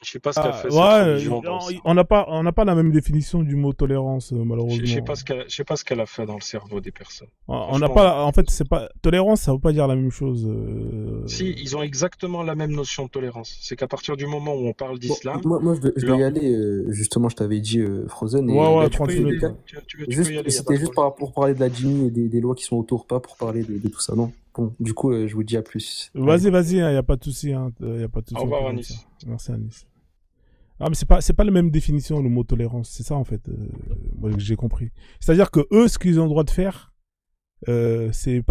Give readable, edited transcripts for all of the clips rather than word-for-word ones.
Je sais pas ce qu'a Ah, fait cette ouais, religion dans le cerveau. on n'a pas la même définition du mot tolérance, Je sais malheureusement. pas je sais pas ce qu'elle a fait dans le cerveau des personnes. On n'a Franchement, pas, en fait, c'est pas, tolérance, ça veut pas dire la même chose. si, ils ont exactement la même notion de tolérance. C'est qu'à partir du moment où on parle Bon, d'islam, moi je dois y leur... aller. Justement, je t'avais dit Frozen. Ouais, Et ouais, du 30 coup, peux y minutes, aller, ouais. tu peux y aller, y a pas de C'était juste problème. pour parler de la Jimmy et des lois qui sont autour, pas pour parler de tout ça, non. Bon, du coup, je vous dis à plus. Allez. Vas-y, vas-y, y a pas de souci, y a pas de Au souci, on fait revoir, comme ça. Anis. Merci, Anis. Ah, mais c'est pas la même définition, le mot tolérance. C'est ça, en fait, moi, que j'ai compris. C'est-à-dire que eux, ce qu'ils ont le droit de faire, c'est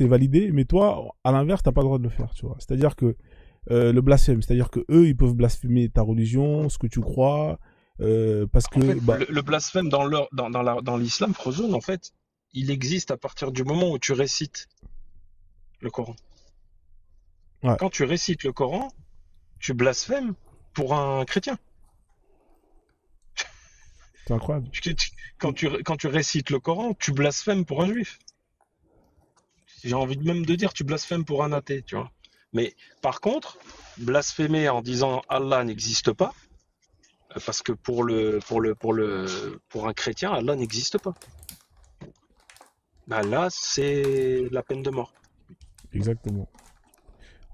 validé, mais toi, à l'inverse, t'as pas le droit de le faire, tu vois. C'est-à-dire que, le blasphème, c'est-à-dire que eux, ils peuvent blasphémer ta religion, ce que tu crois, parce En que, fait, bah, le blasphème dans l'islam, Frozone, en fait, il existe à partir du moment où tu récites le Coran. ouais, Quand tu récites le Coran, tu blasphèmes pour un chrétien. c'est incroyable. Quand tu récites le Coran, tu blasphèmes pour un juif. J'ai envie de même de dire, tu blasphèmes pour un athée, tu vois. Mais par contre, blasphémer en disant Allah n'existe pas, parce que pour un chrétien, Allah n'existe pas. Bah là, c'est la peine de mort. Exactement.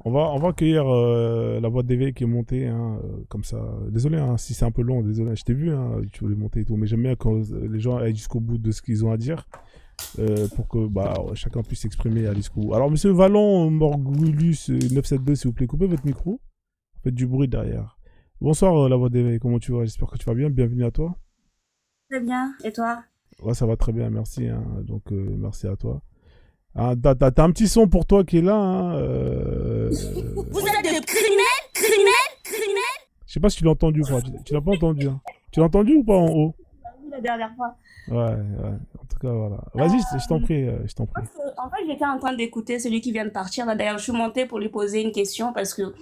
On va accueillir la voix d'Eve qui est montée, hein, comme ça. Désolé hein, si c'est un peu long, désolé. Je t'ai vu, hein, tu voulais monter et tout, mais j'aime bien quand les gens aillent jusqu'au bout de ce qu'ils ont à dire, pour que bah, chacun puisse s'exprimer à jusqu'au bout. Alors, monsieur Vallon Morgulus 972, s'il vous plaît, coupez votre micro. Faites du bruit derrière. Bonsoir, la voix d'Eve, comment tu vas? J'espère que tu vas bien. Bienvenue à toi. Très bien. Et toi? Ouais, ça va très bien, merci. Hein. Donc, merci à toi. Ah, t'as un petit son pour toi qui est là. Hein, Vous êtes des criminels, criminels, criminels. Je sais pas si tu l'as entendu ou pas. Tu l'as pas entendu. Hein. Tu l'as entendu ou pas en haut? La dernière fois. Ouais, ouais. En tout cas, voilà. Vas-y, je t'en prie, je t'en prie. En fait, j'étais en train d'écouter celui qui vient de partir. Là, d'ailleurs, je suis montée pour lui poser une question parce que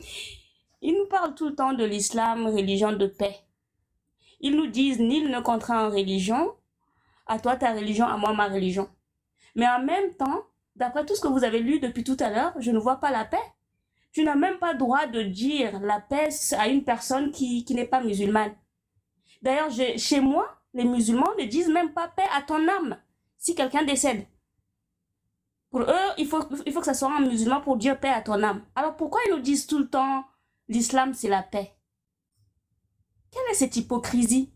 il nous parle tout le temps de l'islam, religion de paix. Ils nous disent nul ne contraint en religion. À toi ta religion, à moi ma religion. Mais en même temps, d'après tout ce que vous avez lu depuis tout à l'heure, je ne vois pas la paix. Tu n'as même pas droit de dire la paix à une personne qui n'est pas musulmane. D'ailleurs, chez moi, les musulmans ne disent même pas paix à ton âme si quelqu'un décède. Pour eux, il faut que ça soit un musulman pour dire paix à ton âme. Alors pourquoi ils nous disent tout le temps l'islam c'est la paix? Quelle est cette hypocrisie?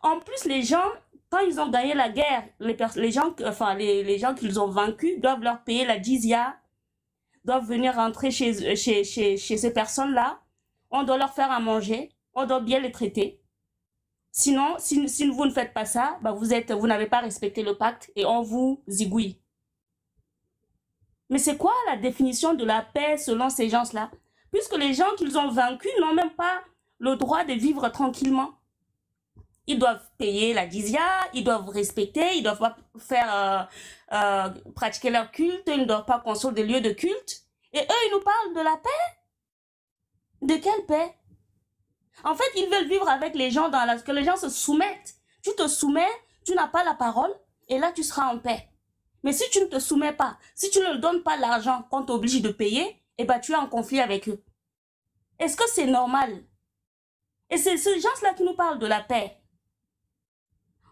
En plus, les gens, quand ils ont gagné la guerre, les gens qu'ils ont vaincus doivent leur payer la jizya, doivent venir rentrer chez ces personnes-là. On doit leur faire à manger, on doit bien les traiter. Sinon, si vous ne faites pas ça, bah vous n'avez pas respecté le pacte et on vous zigouille. Mais c'est quoi la définition de la paix selon ces gens-là? Puisque les gens qu'ils ont vaincus n'ont même pas le droit de vivre tranquillement. Ils doivent payer la jizya, ils doivent respecter, ils doivent pas faire pratiquer leur culte, ils ne doivent pas construire des lieux de culte. Et eux, ils nous parlent de la paix. De quelle paix? En fait, ils veulent vivre avec les gens que les gens se soumettent. Tu te soumets, tu n'as pas la parole, et là, tu seras en paix. Mais si tu ne te soumets pas, si tu ne leur donnes pas l'argent qu'on t'oblige de payer, eh ben, tu es en conflit avec eux. Est-ce que c'est normal? Et c'est ces gens-là qui nous parlent de la paix.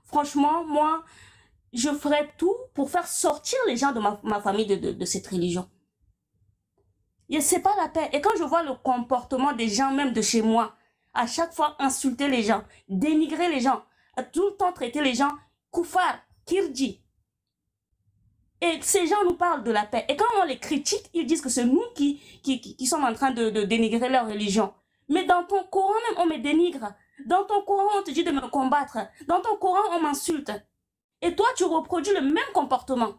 Franchement, moi, je ferais tout pour faire sortir les gens de ma famille de cette religion. Et c'est pas la paix. Et quand je vois le comportement des gens, même de chez moi, à chaque fois insulter les gens, dénigrer les gens, à tout le temps traiter les gens koufar, kirji. Et ces gens nous parlent de la paix. Et quand on les critique, ils disent que c'est nous qui sommes en train de dénigrer leur religion. Mais dans ton Coran même, on me dénigre. Dans ton Coran, on te dit de me combattre. Dans ton Coran, on m'insulte. Et toi, tu reproduis le même comportement.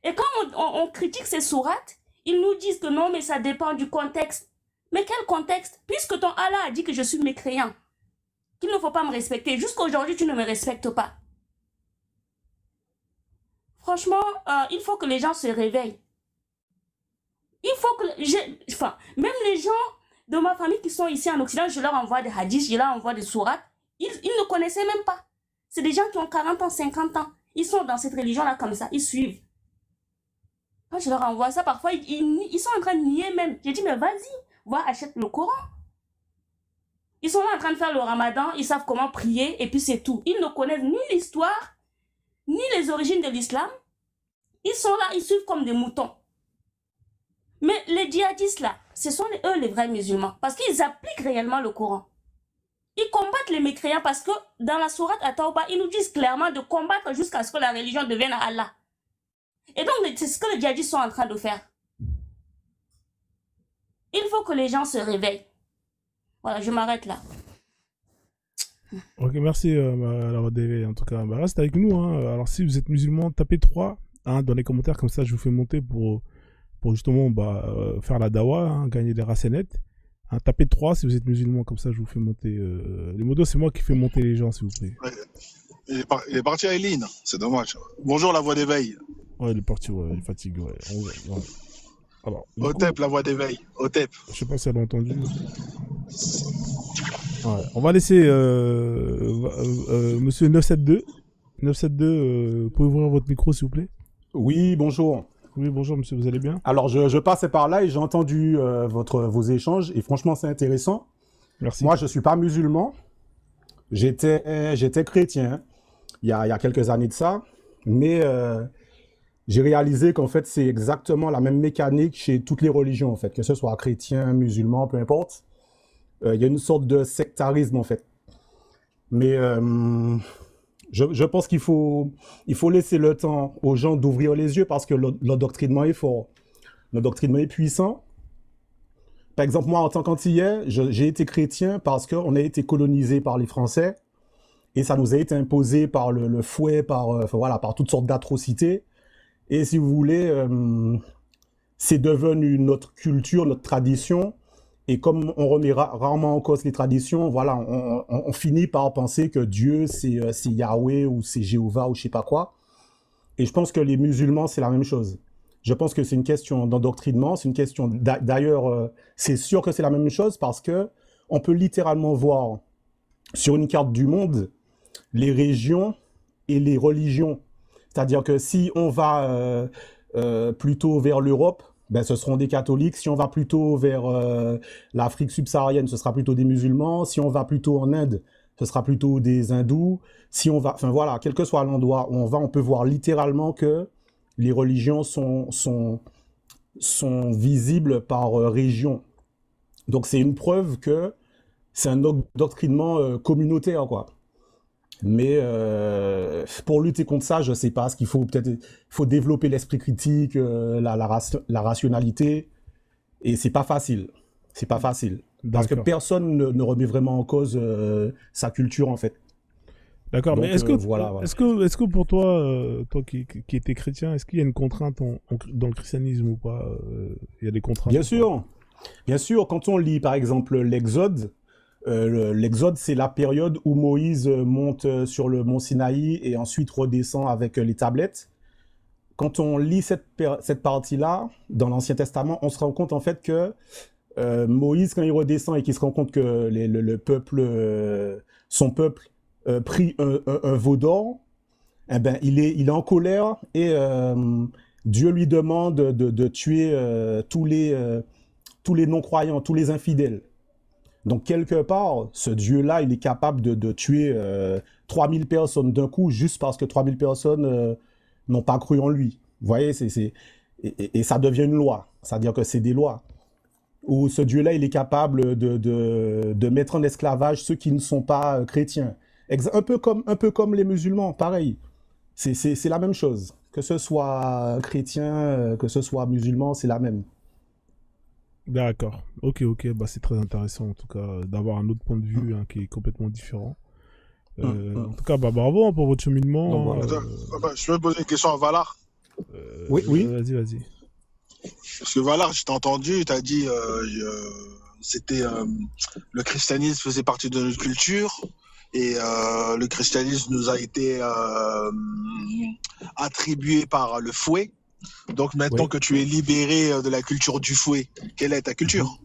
Et quand on critique ces sourates, ils nous disent que non, mais ça dépend du contexte. Mais quel contexte? Puisque ton Allah a dit que je suis mécréant, qu'il ne faut pas me respecter. Jusqu'à aujourd'hui, tu ne me respectes pas. Franchement, il faut que les gens se réveillent. Il faut que... même les gens de ma famille qui sont ici en Occident, je leur envoie des hadiths, je leur envoie des sourates. Ils ne connaissaient même pas. C'est des gens qui ont 40 ans, 50 ans. Ils sont dans cette religion-là comme ça, ils suivent. Quand je leur envoie ça, parfois, ils sont en train de nier même. J'ai dit, mais vas-y, va, achète le Coran. Ils sont là en train de faire le ramadan, ils savent comment prier, et puis c'est tout. Ils ne connaissent ni l'histoire, ni les origines de l'islam. Ils sont là, ils suivent comme des moutons. Mais les djihadistes là, ce sont eux les vrais musulmans, parce qu'ils appliquent réellement le Coran. Ils combattent les mécréants parce que dans la sourate At-Tawbah, ils nous disent clairement de combattre jusqu'à ce que la religion devienne à Allah. Et donc, c'est ce que les djihadistes sont en train de faire. Il faut que les gens se réveillent. Voilà, je m'arrête là. Ok, merci la DV. En tout cas, bah, reste avec nous. Hein. Alors, si vous êtes musulman, tapez 3 hein, dans les commentaires, comme ça je vous fais monter pour justement faire la dawa, hein, gagner des racenettes. Hein, tapez 3 si vous êtes musulman, comme ça je vous fais monter. Les modos, c'est moi qui fais monter les gens, s'il vous plaît. Ouais. Il est parti à Eileen, c'est dommage. Bonjour la voix d'éveil. Ouais, il est parti, ouais, il est fatigué. Ouais. Ouais. Alors, Otep, la voix d'éveil. Otep. Je sais pas si elle a entendu. Ouais. On va laisser monsieur 972. 972, pouvez ouvrir votre micro, s'il vous plaît? Oui, bonjour. Oui, bonjour, monsieur, vous allez bien? Alors, je passais par là et j'ai entendu vos échanges et franchement, c'est intéressant. Merci. Moi, je suis pas musulman. J'étais chrétien il y a quelques années de ça, mais j'ai réalisé qu'en fait, c'est exactement la même mécanique chez toutes les religions, en fait, que ce soit chrétien, musulman, peu importe. Il y a une sorte de sectarisme, en fait. Mais je pense qu'il faut laisser le temps aux gens d'ouvrir les yeux parce que l'endoctrinement est fort. L'endoctrinement est puissant. Par exemple, moi, en tant qu'Antillais, j'ai été chrétien parce qu'on a été colonisé par les Français et ça nous a été imposé par le fouet, par toutes sortes d'atrocités. Et si vous voulez, c'est devenu notre culture, notre tradition. Et comme on remet rarement en cause les traditions, voilà, on finit par penser que Dieu, c'est Yahweh ou c'est Jéhovah ou je sais pas quoi. Et je pense que les musulmans, c'est la même chose. Je pense que c'est une question d'endoctrinement, c'est une question... D'ailleurs, c'est sûr que c'est la même chose parce que on peut littéralement voir sur une carte du monde les régions et les religions. C'est-à-dire que si on va plutôt vers l'Europe, ben, ce seront des catholiques. Si on va plutôt vers l'Afrique subsaharienne, ce sera plutôt des musulmans. Si on va plutôt en Inde, ce sera plutôt des hindous. Si on va, enfin voilà, quel que soit l'endroit où on va, on peut voir littéralement que les religions sont visibles par région. Donc c'est une preuve que c'est un endoctrinement communautaire, quoi. Mais pour lutter contre ça, je sais pas, ce qu'il faut peut-être, il faut développer l'esprit critique, la rationalité, et c'est pas facile. C'est pas facile. Parce que personne ne remet vraiment en cause sa culture, en fait. D'accord, mais est-ce que, voilà. est-ce que pour toi, toi qui étais chrétien, est-ce qu'il y a une contrainte dans le christianisme ou pas? Il y a des contraintes? Bien sûr. Bien sûr, quand on lit par exemple l'Exode, l'Exode, c'est la période où Moïse monte sur le mont Sinaï et ensuite redescend avec les tablettes. Quand on lit cette partie-là, dans l'Ancien Testament, on se rend compte en fait que Moïse, quand il redescend et qu'il se rend compte que le peuple, son peuple, prit un veau d'or, eh ben, il est en colère et Dieu lui demande de tuer tous les non-croyants, tous les infidèles. Donc, quelque part, ce Dieu-là, il est capable de tuer 3000 personnes d'un coup juste parce que 3000 personnes n'ont pas cru en lui. Vous voyez, et ça devient une loi. C'est-à-dire que c'est des lois. Ou ce Dieu-là, il est capable de mettre en esclavage ceux qui ne sont pas chrétiens. Un peu comme les musulmans, pareil. C'est la même chose. Que ce soit chrétien, que ce soit musulman, c'est la même. D'accord. Ok. Bah, c'est très intéressant, en tout cas, d'avoir un autre point de vue qui est complètement différent. En tout cas, bah, bravo pour votre cheminement. Je peux poser une question à Valar. Oui. Vas-y. Parce que Valar, je t'ai entendu, tu as dit c'était le christianisme faisait partie de notre culture et le christianisme nous a été attribué par le fouet. Donc maintenant que tu es libéré de la culture du fouet, quelle est ta culture?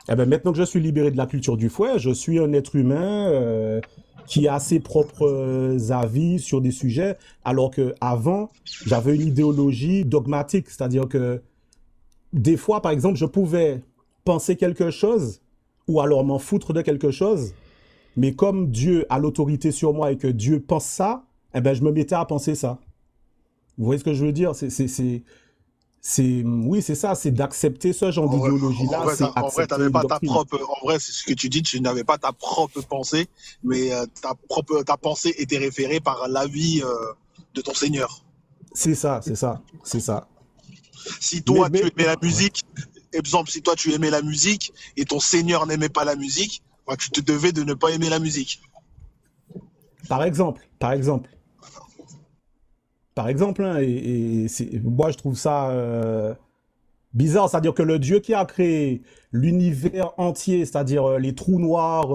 Eh ben, maintenant que je suis libéré de la culture du fouet, je suis un être humain qui a ses propres avis sur des sujets, alors que avant, j'avais une idéologie dogmatique, c'est-à-dire que des fois, par exemple, je pouvais penser quelque chose ou alors m'en foutre de quelque chose, mais comme Dieu a l'autorité sur moi et que Dieu pense ça, eh ben, je me mettais à penser ça. Vous voyez ce que je veux dire? Oui, c'est ça, c'est d'accepter ce genre d'idéologie-là. En vrai, t'avais pas ta propre. En vrai, c'est ce que tu dis, tu n'avais pas ta propre pensée, mais ta pensée était référée par l'avis de ton Seigneur. C'est ça, c'est ça, c'est ça. Si toi, tu aimais la musique, exemple, si toi, tu aimais la musique et ton Seigneur n'aimait pas la musique, bah, tu te devais de ne pas aimer la musique. Par exemple, hein, moi je trouve ça bizarre, c'est-à-dire que le Dieu qui a créé l'univers entier, c'est-à-dire les trous noirs,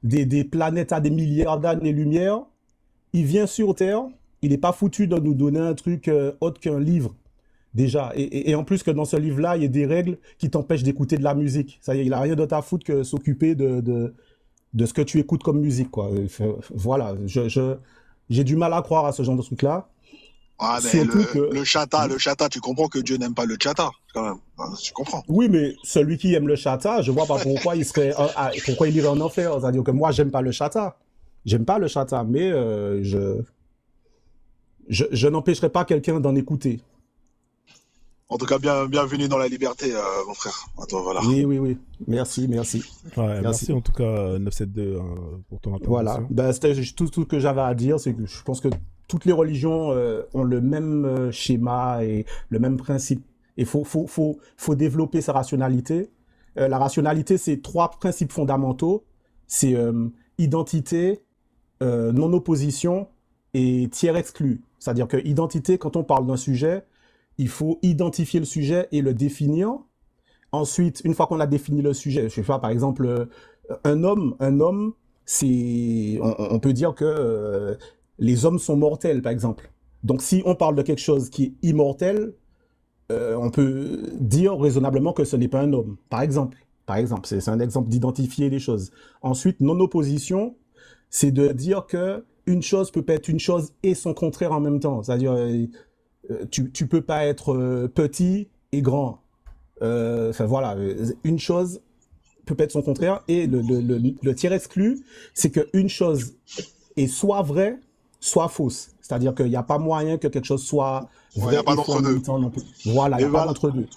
des planètes à des milliards d'années-lumière, il vient sur Terre, il n'est pas foutu de nous donner un truc autre qu'un livre, déjà. Et en plus que dans ce livre-là, il y a des règles qui t'empêchent d'écouter de la musique. Ça y est, il n'a rien d'autre à foutre que s'occuper de ce que tu écoutes comme musique, quoi. Voilà, j'ai du mal à croire à ce genre de truc-là. Ah, mais le chata, tu comprends que Dieu n'aime pas le chata, quand même. Tu comprends. Oui, mais celui qui aime le chata, je vois pas pourquoi pourquoi il irait en enfer. C'est-à-dire que moi, j'aime pas le chata. J'aime pas le chata, mais je n'empêcherai pas quelqu'un d'en écouter. En tout cas, bienvenue dans la liberté, mon frère. Attends, voilà. Oui. Merci. Ouais, merci en tout cas, 972, pour ton intervention. Voilà. Ben, c'était juste tout ce que j'avais à dire, c'est que je pense que toutes les religions ont le même schéma et le même principe. Il faut développer sa rationalité. La rationalité, c'est 3 principes fondamentaux. C'est identité, non-opposition et tiers exclu. C'est-à-dire que identité, quand on parle d'un sujet, il faut identifier le sujet et le définir. Ensuite, une fois qu'on a défini le sujet, je sais pas, par exemple, un homme, c'est, on peut dire que les hommes sont mortels, par exemple. Donc, si on parle de quelque chose qui est immortel, on peut dire raisonnablement que ce n'est pas un homme, par exemple. C'est un exemple d'identifier les choses. Ensuite, non-opposition, c'est de dire que une chose peut pas être une chose et son contraire en même temps. C'est-à-dire, tu peux pas être petit et grand. Enfin voilà, une chose peut pas être son contraire. Et le tiers exclu, c'est qu'une chose est soit vraie, soit fausse. C'est-à-dire qu'il n'y a pas moyen que quelque chose soit vrai. Il n'y a pas d'entre-deux. Voilà, il n'y a pas d'entre-deux.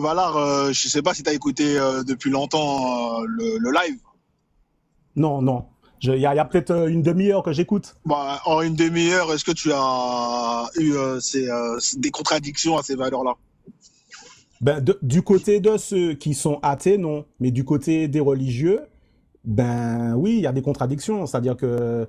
Valar, je sais pas si tu as écouté depuis longtemps le live. Non. Il y a peut-être une demi-heure que j'écoute. Bah, en une demi-heure, est-ce que tu as eu des contradictions à ces valeurs-là? Ben, du côté de ceux qui sont athées, non. Mais du côté des religieux, ben oui, il y a des contradictions. C'est-à-dire que,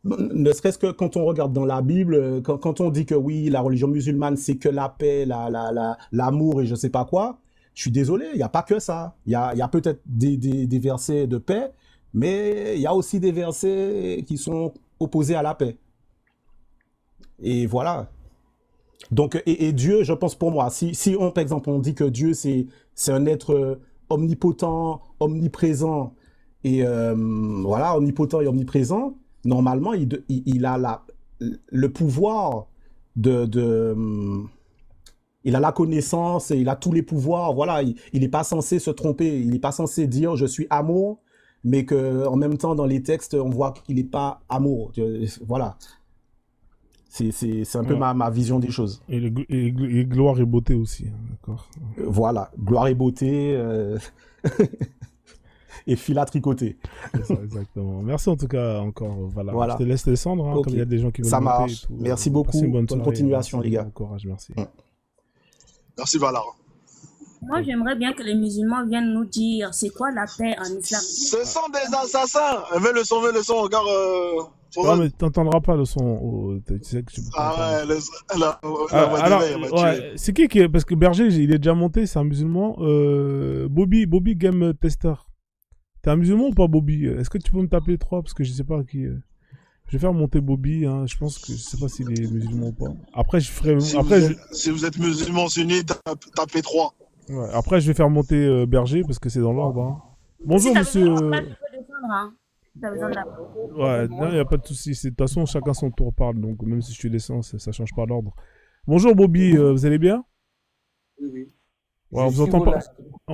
ne serait-ce que quand on regarde dans la Bible, quand on dit que oui, la religion musulmane, c'est que la paix, l'amour et je sais pas quoi, je suis désolé, il n'y a pas que ça. Il y a peut-être des versets de paix, mais il y a aussi des versets qui sont opposés à la paix. Et voilà. Donc, et Dieu, je pense pour moi, si on, par exemple, on dit que Dieu, c'est un être omnipotent, omniprésent, et voilà, omnipotent et omniprésent, normalement, il a le pouvoir il a la connaissance et il a tous les pouvoirs. Voilà, il n'est pas censé se tromper, il n'est pas censé dire je suis amour, mais qu'en même temps, dans les textes, on voit qu'il n'est pas amour. Voilà. C'est un peu ma vision des choses. Et gloire et beauté aussi, hein, d'accord. Voilà, gloire et beauté et fil à tricoter. C'est ça, exactement. Merci en tout cas encore. Voilà. Je te laisse descendre, hein, okay. Comme il y a des gens qui veulent ça monter. Marche. Et tout. Merci beaucoup. Bonne continuation, merci, les gars. Bon courage, merci. Merci Valar. Moi, j'aimerais bien que les musulmans viennent nous dire c'est quoi la paix en islam. Ce sont des assassins. Mets le son, regarde. Non, mais t'entendras pas le son. Tu sais que tu peux ouais, ouais, c'est qui parce que Berger, il est déjà monté, c'est un musulman. Bobby Game Tester. T'es un musulman ou pas, Bobby? Est-ce que tu peux me taper 3 parce que je sais pas qui. Je vais faire monter Bobby. Hein. Je pense que je sais pas s'il est musulman ou pas. Après, je ferai. Si vous êtes musulman sunni, tapez 3. Ouais, après, je vais faire monter Berger parce que c'est dans l'ordre. Hein. Bonjour, si monsieur. Pas, je peux descendre, hein. T'as besoin de la... Ouais, non, il n'y a pas de souci. De toute façon, chacun son tour parle. Donc, même si je suis descends, ça change pas l'ordre. Bonjour, Bobby. Vous allez bien? Oui, oui. Ouais, on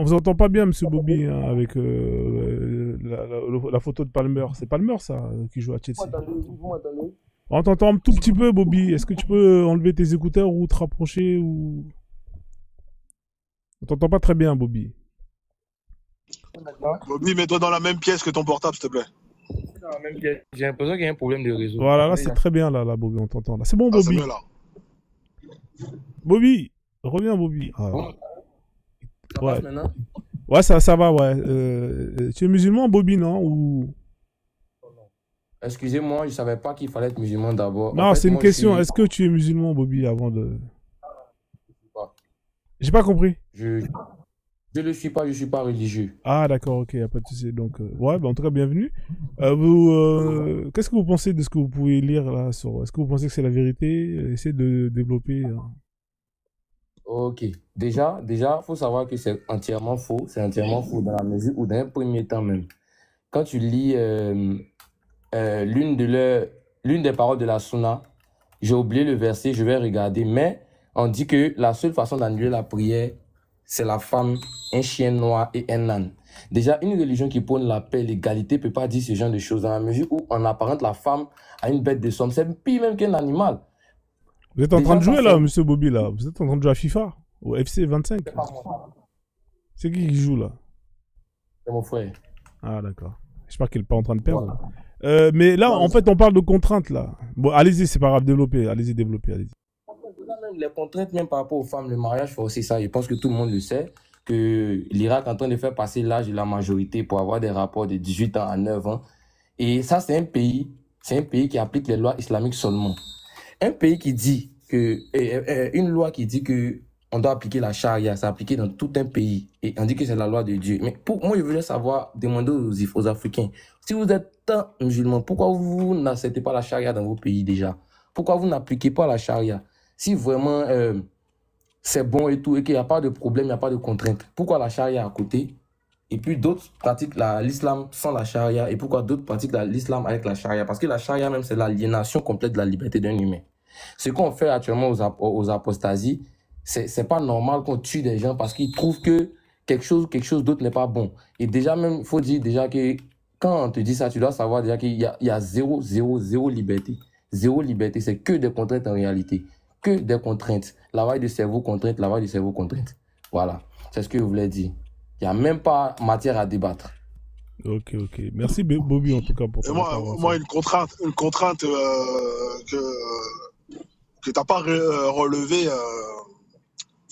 vous entend pas bien, monsieur Bobby, hein, avec la photo de Palmer. C'est Palmer, ça, qui joue à Chelsea. Vous m'entendez? On t'entend un tout petit peu, Bobby. Est-ce que tu peux enlever tes écouteurs ou te rapprocher ou... On t'entend pas très bien, Bobby. Bobby, mets-toi dans la même pièce que ton portable, s'il te plaît. Dans la même pièce. J'ai l'impression qu'il y a un problème de réseau. Voilà, là, c'est très bien, là, Bobby, on t'entend. Là. C'est bon, Ah, c'est Bobby. mieux là. Bobby, reviens, Bobby. Ah, Bon, ça ouais. passe maintenant? Ouais, ça va, ouais. Tu es musulman, Bobby, non? Ou... Excusez-moi, je ne savais pas qu'il fallait être musulman d'abord. Non, En fait, c'est une moi, question. Est-ce que tu es musulman, Bobby, avant de... J'ai pas compris. Je le suis pas, je suis pas religieux. Ah, d'accord, ok, y a pas de souci. Donc, ouais, bah, en tout cas, bienvenue. Qu'est-ce que vous pensez de ce que vous pouvez lire là sur... Est-ce que vous pensez que c'est la vérité? Essayez de développer. Ok. Déjà, faut savoir que c'est entièrement faux. C'est entièrement faux dans la mesure où, dans un premier temps même, quand tu lis l'une des paroles de la Sunna, j'ai oublié le verset, je vais regarder, mais on dit que la seule façon d'annuler la prière, c'est la femme, un chien noir et un âne. Déjà, une religion qui prône la paix, l'égalité, ne peut pas dire ce genre de choses dans la mesure où on apparente la femme à une bête de somme. C'est pire même qu'un animal. Vous êtes en Déjà, train de ça jouer là, fait- monsieur Bobby, là. Vous êtes en train de jouer à FIFA? Au FC 25? C'est pas moi, C'est qui joue là? c'est mon frère. Ah, d'accord. J'espère qu'il n'est pas en train de perdre. Voilà. Mais là, Non, en fait, on parle de contraintes là. Bon, allez-y, c'est pas grave, développez. Allez-y, développez, allez-y. Même les contraintes, même par rapport aux femmes, le mariage fait aussi ça. Je pense que tout le monde le sait, que l'Irak est en train de faire passer l'âge de la majorité pour avoir des rapports de 18 ans à 9 ans. Et ça, c'est un pays qui applique les lois islamiques seulement. Un pays qui dit que, une loi qui dit que on doit appliquer la charia, c'est appliqué dans tout un pays. Et on dit que c'est la loi de Dieu. Mais pour moi, je voulais savoir, demander aux Africains, si vous êtes tant musulmans, pourquoi vous n'acceptez pas la charia dans vos pays déjà? Pourquoi vous n'appliquez pas la charia? Si vraiment c'est bon et tout, et qu'il n'y a pas de problème, il n'y a pas de contrainte, pourquoi la charia à côté? Et puis d'autres pratiquent l'islam sans la charia, et pourquoi d'autres pratiquent l'islam avec la charia? Parce que la charia même, c'est l'aliénation complète de la liberté d'un humain. Ce qu'on fait actuellement aux apostasies, c'est pas normal qu'on tue des gens parce qu'ils trouvent que quelque chose d'autre n'est pas bon. Et déjà même, il faut dire déjà que quand on te dit ça, tu dois savoir déjà qu'il y a zéro liberté. Zéro liberté, c'est que des contraintes en réalité. Que des contraintes. Lavage de cerveau, contrainte, lavage de cerveau, contrainte. Voilà, c'est ce que je voulais dire. Il n'y a même pas matière à débattre. Ok. Merci Bobby en tout cas pour Et ton intervention. moi, une contrainte que t'as pas relevée,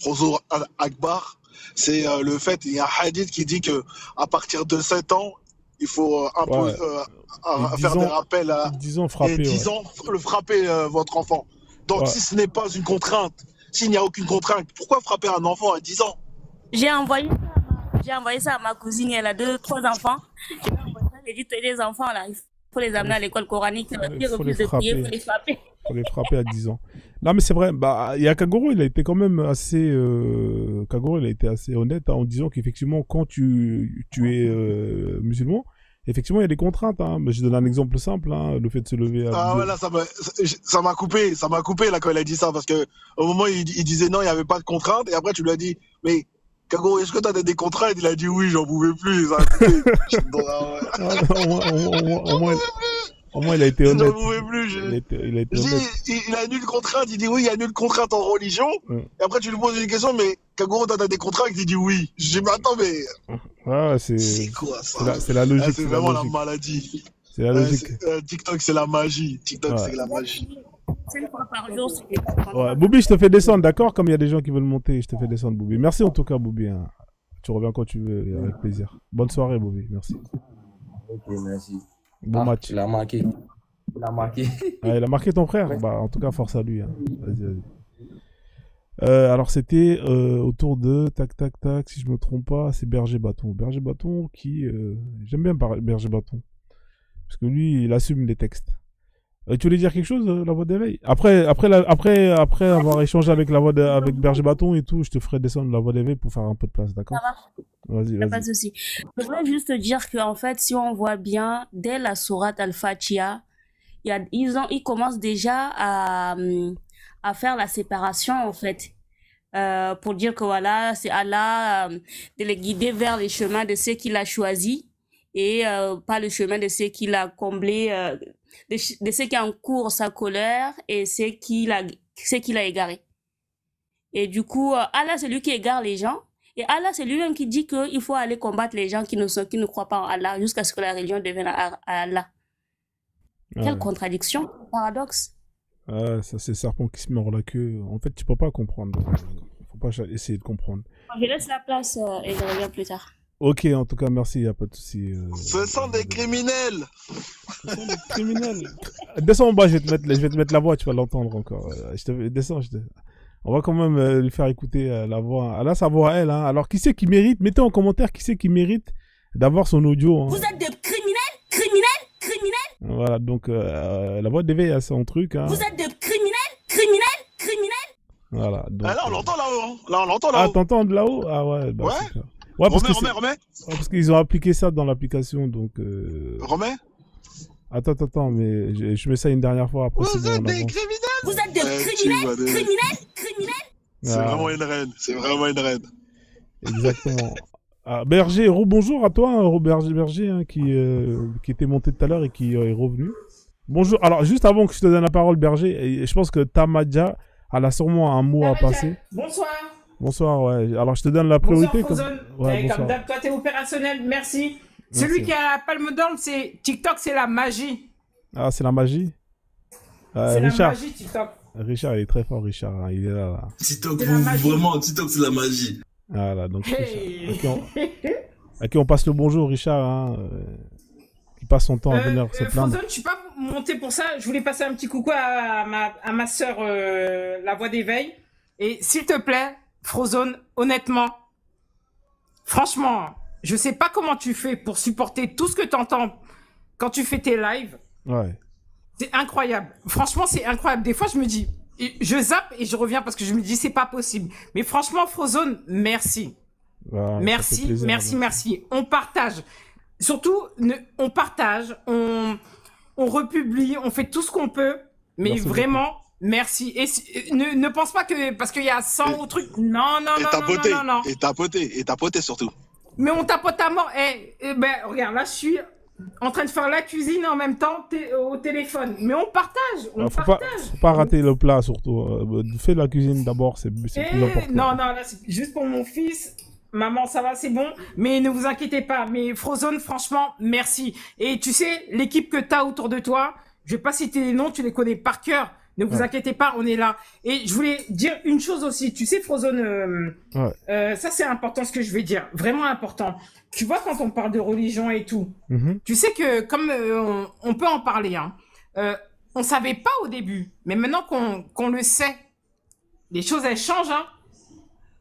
Rozo Akbar, c'est le fait, il y a un hadith qui dit que à partir de 7 ans, il faut imposer, Et faire des disons- rappels à, Disons et frapper. 10 ans, le frapper votre enfant. Donc Ouais. si ce n'est pas une contrainte, s'il n'y a aucune contrainte, pourquoi frapper un enfant à 10 ans? J'ai envoyé ça à ma cousine, elle a 3 enfants. J'ai dit, les enfants là, il faut les amener à l'école coranique. Ils faut les refusent de prier, il faut frapper. les frapper. Faut les frapper à 10 ans. Non, mais c'est vrai. Bah, il y a Kagoro, il a été quand même assez. Kagoro, il a été assez honnête en disant qu'effectivement, quand tu es musulman, effectivement, il y a des contraintes. Hein. Mais je donne un exemple simple, hein, le fait de se lever à. Ah ouais, là, ça m'a coupé là quand il a dit ça, parce que au moment où il disait non, il n'y avait pas de contrainte, et après tu lui as dit, mais Kago, est-ce que tu as des contraintes? Il a dit oui, j'en pouvais plus. Ça a coupé. Au moins, il a été J'en honnête. pouvais plus. Il a été honnête. Il a nulle contrainte, il dit oui, il y a nulle contrainte en religion. Et après tu lui poses une question, mais Kagoro, t'as des contraintes? Il dit oui. Je dis, mais attends, mais Ouais, c'est quoi ça? c'est la logique. C'est vraiment la maladie. C'est la logique. TikTok, c'est la magie. TikTok, Ouais. c'est la magie. 5 fois par jour, c'est Ouais. Boubi, je te fais descendre, d'accord? Comme il y a des gens qui veulent monter, je te fais descendre, Boubi. Merci en tout cas, Boubi. Hein. Tu reviens quand tu veux, avec plaisir. Bonne soirée, Boubi. Merci. Ok, merci. Bon match. Il a marqué. Ah, il a marqué ton frère? Bah, en tout cas, force à lui. Hein. Vas-y. Alors, c'était autour de tac, si je me trompe pas, c'est Berger Bâton. Berger Bâton qui. J'aime bien Berger Bâton. Parce que lui, il assume les textes. Tu voulais dire quelque chose, la voix d'éveil? Après avoir échangé avec avec Berger Bâton et tout, je te ferai descendre la voix d'éveil pour faire un peu de place, Ça d'accord? marche, Vas-y, y a pas vas-y. de souci. Je voudrais juste te dire qu'en fait, si on voit bien, dès la sourate Al-Fatiha, ils commencent déjà à faire la séparation, en fait. Pour dire que voilà, c'est Allah de les guider vers les chemins de ceux qu'il a choisis et pas le chemin de ceux qu'il a comblés, de ceux qui encourent sa colère et ceux qu'il a égarés. Et du coup, Allah, c'est lui qui égare les gens. Et Allah, c'est lui-même qui dit qu'il faut aller combattre les gens qui ne croient pas en Allah jusqu'à ce que la religion devienne à Allah. Quelle Ouais. contradiction, paradoxe. Ouais, ça, c'est le serpent qui se mord la queue. En fait, tu peux pas comprendre. Faut pas essayer de comprendre. Je laisse la place et je reviens plus tard. Ok, en tout cas, merci, y a pas de souci. Ce sont des criminels. Ce sont des criminels. Descends en bas, je vais te mettre la voix, tu vas l'entendre encore. Descends, on va quand même lui faire écouter la voix. Là, sa voix à elle. Hein. Alors, qui c'est qui mérite? Mettez en commentaire qui c'est qui mérite d'avoir son audio. Hein. Vous êtes des criminels, criminels, criminels. Voilà, donc la voix d'éveil a son truc. Hein. Vous êtes des criminels, criminels, criminels. Voilà. Donc, Ah, là, on l'entend là-haut. Hein. Là, on l'entend Ah, là-haut. t'entends de là-haut? Ah ouais, bah, Ouais. c'est clair. Ouais, parce Remets. ouais, parce qu'ils ont appliqué ça dans l'application, donc... Remets. Attends, mais je mets ça une dernière fois, après c'est Vous bon, êtes on des avance. criminels. Vous êtes des criminels, criminels. C'est Ah, vraiment une reine. C'est vraiment une reine. exactement. Ah, Berger, bonjour à toi, hein, Berger hein, qui était monté tout à l'heure et qui est revenu. Bonjour. Alors, juste avant que je te donne la parole, Berger, et je pense que Tamadja, elle a sûrement un mot à passer. Bonsoir. Bonsoir, ouais. Alors, je te donne la priorité. Bonsoir, Frozone. Ouais, bonsoir. Comme d'hab, toi, t'es opérationnel. Merci. Merci. Celui qui a la palme d'or, c'est TikTok, c'est la magie. Ah, c'est la magie. C'est la Richard. magie, TikTok. Richard, il est très fort, Richard. Hein, il est là. TikTok, C'est la magie. vraiment, TikTok, c'est la magie. Voilà, donc Hey. Richard. À qui on passe le bonjour, Richard, hein, qui passe son temps à venir se plaindre. Frozone, je suis pas monté pour ça. Je voulais passer un petit coucou à ma sœur, la voix d'éveil. Et s'il te plaît, Frozone, honnêtement, franchement, je sais pas comment tu fais pour supporter tout ce que tu entends quand tu fais tes lives. Ouais. C'est incroyable. Franchement, c'est incroyable. Des fois, je me dis, je zappe et je reviens parce que je me dis, c'est pas possible. Mais franchement, Frozone, merci. Voilà, ça fait Merci, plaisir, merci, hein. merci. On partage. Surtout, on partage, on republie, on fait tout ce qu'on peut. Mais Merci vraiment, merci. Et ne pense pas que parce qu'il y a 100 autres trucs. Non, non, Et non, tapoter. non, non, non, non. Et tapoter surtout. Mais on tapote à mort. Ben, regarde, là, je suis en train de faire la cuisine en même temps au téléphone. Mais on partage, on Faut partage. pas rater le plat, surtout. Fais la cuisine d'abord, c'est plus important. Non, non, là, c'est juste pour mon fils. Maman, ça va, c'est bon. Mais ne vous inquiétez pas. Mais Frozone, franchement, merci. Et tu sais, l'équipe que tu as autour de toi, je vais pas citer les noms, tu les connais par cœur. Ne vous inquiétez pas, on est là. Et je voulais dire une chose aussi. Tu sais, Frozone, ça c'est important ce que je vais dire. Vraiment important. Tu vois, quand on parle de religion et tout, tu sais que comme on peut en parler, hein, on savait pas au début. Mais maintenant qu'on le sait, les choses, elles changent. Hein.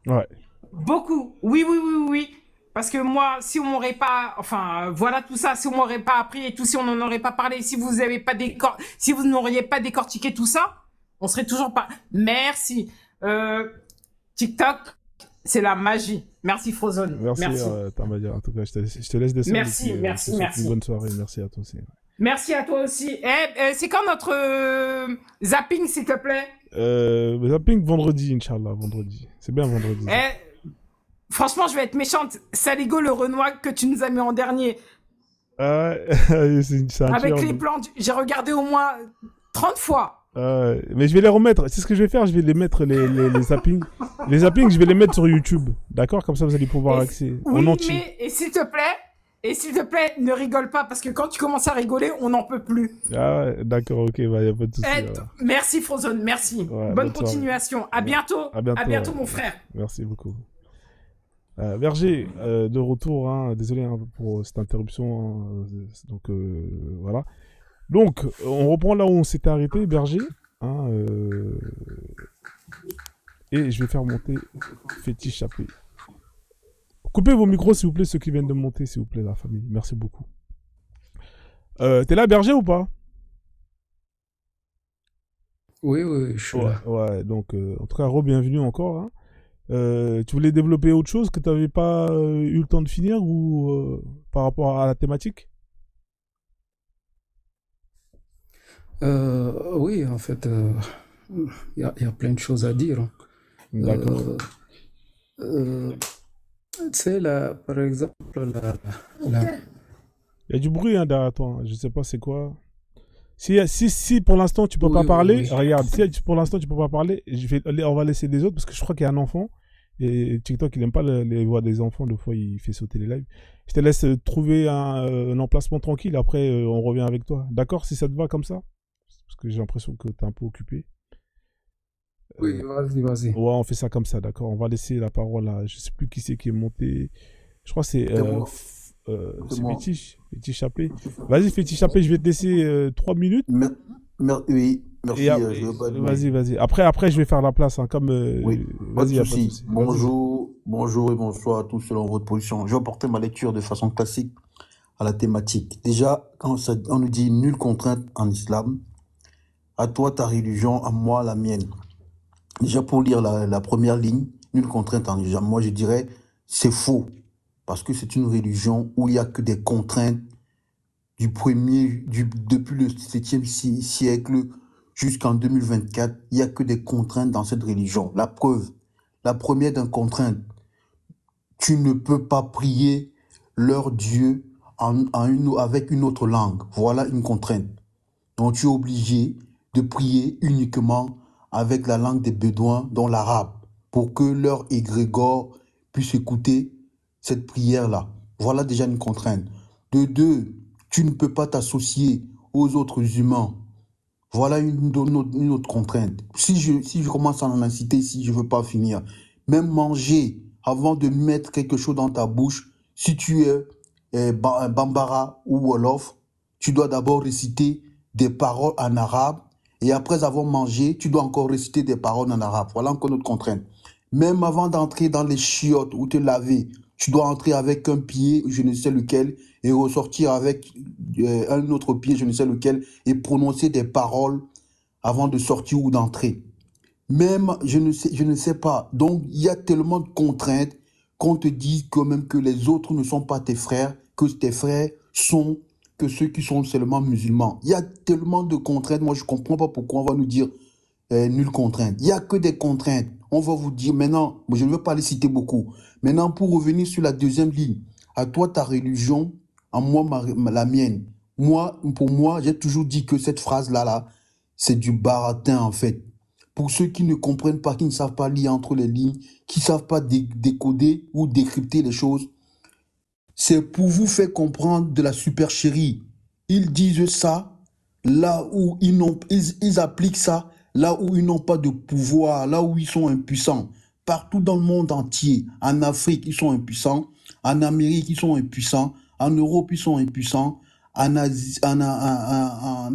Ouais. Beaucoup. Oui. Parce que moi, si on m'aurait pas, enfin, voilà tout ça, si on m'aurait pas appris et tout, si on n'en aurait pas parlé, si vous n'auriez pas décortiqué tout ça, on serait toujours pas. Merci. TikTok, c'est la magie. Merci Frozone. Merci. En tout cas, je te laisse descendre. Merci. Une bonne soirée. Merci à toi aussi. Merci à toi aussi. C'est quand notre zapping, s'il te plaît? Zapping vendredi, Inch'Allah, vendredi. C'est bien vendredi. Franchement, je vais être méchante. Saligo, le Renoir que tu nous as mis en dernier. C'est un Avec tueur, les plans, j'ai regardé au moins 30 fois. Mais je vais les remettre. C'est ce que je vais faire. Je vais les mettre, les zappings. Les zappings, je vais les mettre sur YouTube. D'accord? Comme ça, vous allez pouvoir accéder en entier. Mais, et s'il te plaît, ne rigole pas. Parce que quand tu commences à rigoler, on n'en peut plus. Ah ouais, d'accord, ok. Bah, y a pas de souci. Merci, Frozone. Merci. Ouais, bonne continuation. À bientôt. À bientôt, mon frère. Merci beaucoup. Berger, de retour, hein, désolé hein, pour cette interruption, hein, donc voilà. Donc, on reprend là où on s'était arrêté, Berger, hein, et je vais faire monter Fétiche Chappé. Coupez vos micros s'il vous plaît, ceux qui viennent de monter, s'il vous plaît, la famille, merci beaucoup. T'es là, Berger, ou pas? Oui, oui, je suis Ouais, là. ouais, donc en tout cas, re-bienvenue encore, hein. Tu voulais développer autre chose que tu n'avais pas eu le temps de finir ou par rapport à la thématique? Oui, en fait, il y a plein de choses à dire, hein. D'accord. Euh, tu sais, là, par exemple, la- Il y a du bruit hein, derrière toi, hein. Je sais pas c'est quoi. Si pour l'instant tu peux pas oui, oui, parler, oui. regarde, si pour l'instant tu peux pas parler, on va laisser les autres parce que je crois qu'il y a un enfant et TikTok il aime pas les voix des enfants, des fois il fait sauter les lives. Je te laisse trouver un emplacement tranquille, après on revient avec toi. D'accord, si ça te va comme ça? Parce que j'ai l'impression que tu es un peu occupé. Oui, vas-y, vas-y. Ouais, on fait ça comme ça, d'accord. On va laisser la parole à, je sais plus qui c'est qui est monté. Je crois que c'est C'est moi. C'est c'est moi. Fétiche Chappé. Vas-y, Fétiche Chappé, je vais te laisser 3 minutes. Oui, Et merci. Je veux pas être long. vas-y. Après, je vais faire la place. Hein, comme, Oui, pas de vas-y, y a pas de souci. souci. Vas-y. Bonjour et bonsoir à tous selon votre position. Je vais apporter ma lecture de façon classique à la thématique. Déjà, quand on nous dit nulle contrainte en islam, à toi ta religion, à moi la mienne. Déjà, pour lire la première ligne, nulle contrainte en islam, moi je dirais c'est faux. Parce que c'est une religion où il n'y a que des contraintes depuis le 7e siècle jusqu'en 2024, il n'y a que des contraintes dans cette religion. La preuve, la première d'une contrainte, tu ne peux pas prier leur Dieu avec une autre langue. Voilà une contrainte. Donc tu es obligé de prier uniquement avec la langue des Bédouins, dont l'arabe, pour que leur égrégore puisse écouter cette prière-là. Voilà déjà une contrainte. De deux, tu ne peux pas t'associer aux autres humains. Voilà une autre contrainte. Si je commence à en citer, si je ne veux pas finir, même manger, avant de mettre quelque chose dans ta bouche, si tu es Bambara ou Wolof, tu dois d'abord réciter des paroles en arabe et après avoir mangé, tu dois encore réciter des paroles en arabe. Voilà encore notre contrainte. Même avant d'entrer dans les chiottes ou te laver, tu dois entrer avec un pied, je ne sais lequel, et ressortir avec un autre pied, je ne sais lequel, et prononcer des paroles avant de sortir ou d'entrer. Même, je ne sais pas. Donc, il y a tellement de contraintes qu'on te dit quand même que les autres ne sont pas tes frères, que tes frères sont que ceux qui sont seulement musulmans. Il y a tellement de contraintes. Moi, je ne comprends pas pourquoi on va nous dire nulle contrainte. Il n'y a que des contraintes. On va vous dire maintenant, je ne veux pas les citer beaucoup. Maintenant, pour revenir sur la deuxième ligne, à toi ta religion, à moi la mienne. Pour moi, j'ai toujours dit que cette phrase-là, c'est du baratin en fait. Pour ceux qui ne comprennent pas, qui ne savent pas lire entre les lignes, qui ne savent pas décoder ou décrypter les choses, c'est pour vous faire comprendre de la supercherie. Ils disent ça là où ils appliquent ça là où ils n'ont pas de pouvoir, là où ils sont impuissants. Partout dans le monde entier, en Afrique, ils sont impuissants, en Amérique, ils sont impuissants, en Europe, ils sont impuissants, en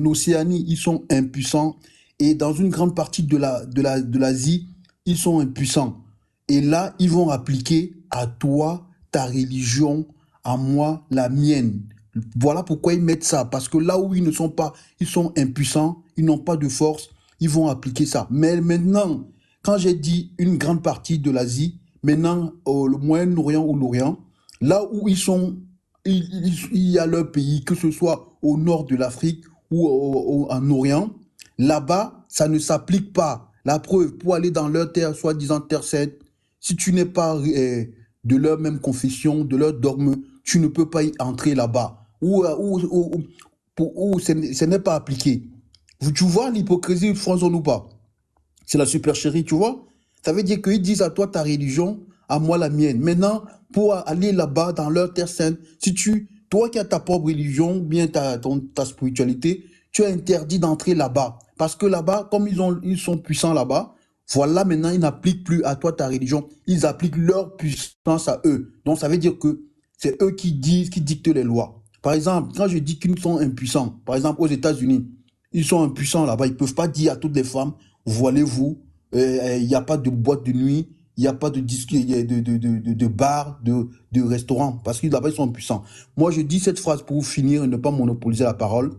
Océanie, ils sont impuissants, et dans une grande partie de l'Asie, ils sont impuissants. Et là, ils vont appliquer à toi ta religion, à moi la mienne. Voilà pourquoi ils mettent ça. Parce que là où ils ne sont pas, ils sont impuissants, ils n'ont pas de force, ils vont appliquer ça. Mais maintenant, quand j'ai dit une grande partie de l'Asie, maintenant, le Moyen-Orient ou l'Orient, là où ils sont, il y a leur pays, que ce soit au nord de l'Afrique ou en Orient, là-bas, ça ne s'applique pas. La preuve, pour aller dans leur terre, soi-disant terre sainte, si tu n'es pas de leur même confession, de leur dogme, tu ne peux pas y entrer là-bas. Ou ce n'est pas appliqué. Tu vois l'hypocrisie française ou pas? C'est la supercherie, tu vois? Ça veut dire qu'ils disent à toi ta religion, à moi la mienne. Maintenant, pour aller là-bas, dans leur terre sainte, toi qui as ta propre religion, bien ta spiritualité, tu es interdit d'entrer là-bas. Parce que là-bas, comme ils sont puissants là-bas, voilà, maintenant, ils n'appliquent plus à toi ta religion. Ils appliquent leur puissance à eux. Donc, ça veut dire que c'est eux qui dictent les lois. Par exemple, quand je dis qu'ils sont impuissants, par exemple, aux États-Unis, ils sont impuissants là-bas. Ils ne peuvent pas dire à toutes les femmes, voilez-vous, il n'y a pas de boîte de nuit, il n'y a pas de bar, de restaurant, parce que là-bas, ils sont impuissants. Moi, je dis cette phrase pour finir et ne pas monopoliser la parole.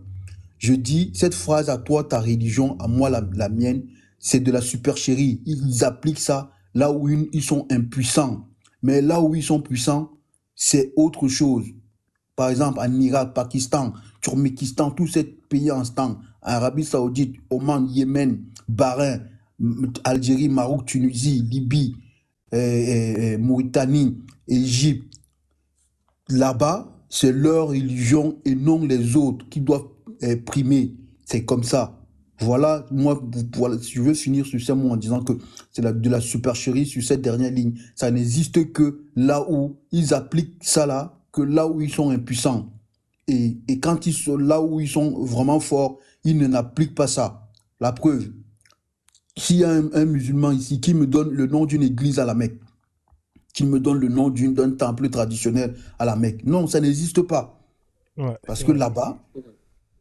Je dis, cette phrase à toi, ta religion, à moi, la mienne, c'est de la supercherie. Ils appliquent ça là où ils sont impuissants. Mais là où ils sont puissants, c'est autre chose. Par exemple, en Irak, Pakistan, Turkménistan, tous ces pays en temps, Arabie Saoudite, Oman, Yémen, Bahreïn, Algérie, Maroc, Tunisie, Libye, Mauritanie, Égypte. Là-bas, c'est leur religion et non les autres qui doivent primer. C'est comme ça. Voilà, moi, voilà, je veux finir sur ce mot en disant que c'est de la supercherie sur cette dernière ligne. Ça n'existe que là où ils appliquent ça là, que là où ils sont impuissants. Et quand ils sont là où ils sont vraiment forts, ils n'appliquent pas ça. La preuve, s'il y a un musulman ici qui me donne le nom d'une église à la Mecque, qui me donne le nom d'un temple traditionnel à la Mecque, non, ça n'existe pas. Ouais, Parce que là-bas,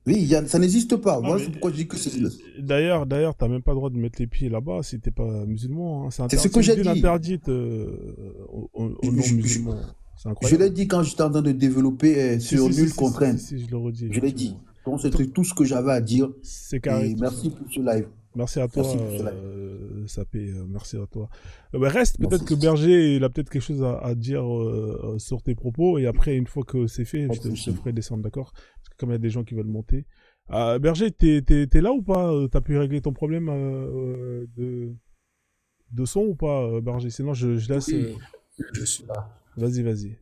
oui, ça n'existe pas. Voilà, c'est pourquoi je dis que c'est... D'ailleurs, t'as même pas le droit de mettre les pieds là-bas si t'es pas musulman. Hein. C'est ce que j'ai dit. C'est interdite aux non-musulmans. C'est incroyable. Je l'ai dit quand j'étais en train de développer sur nulle contrainte. Si, je le redis. Je l'ai dit. Donc, c'était tout ce que j'avais à dire. C'est carré. Merci pour ce live. Merci à toi, Sapé. Merci à toi. Reste peut-être que Berger, il a peut-être quelque chose à dire sur tes propos. Et après, une fois que c'est fait, je te ferai descendre, d'accord? Parce que comme il y a des gens qui veulent monter. Berger, t'es là ou pas? T'as pu régler ton problème de son ou pas, Berger? Sinon, je laisse... Oui, je suis là. Vas-y.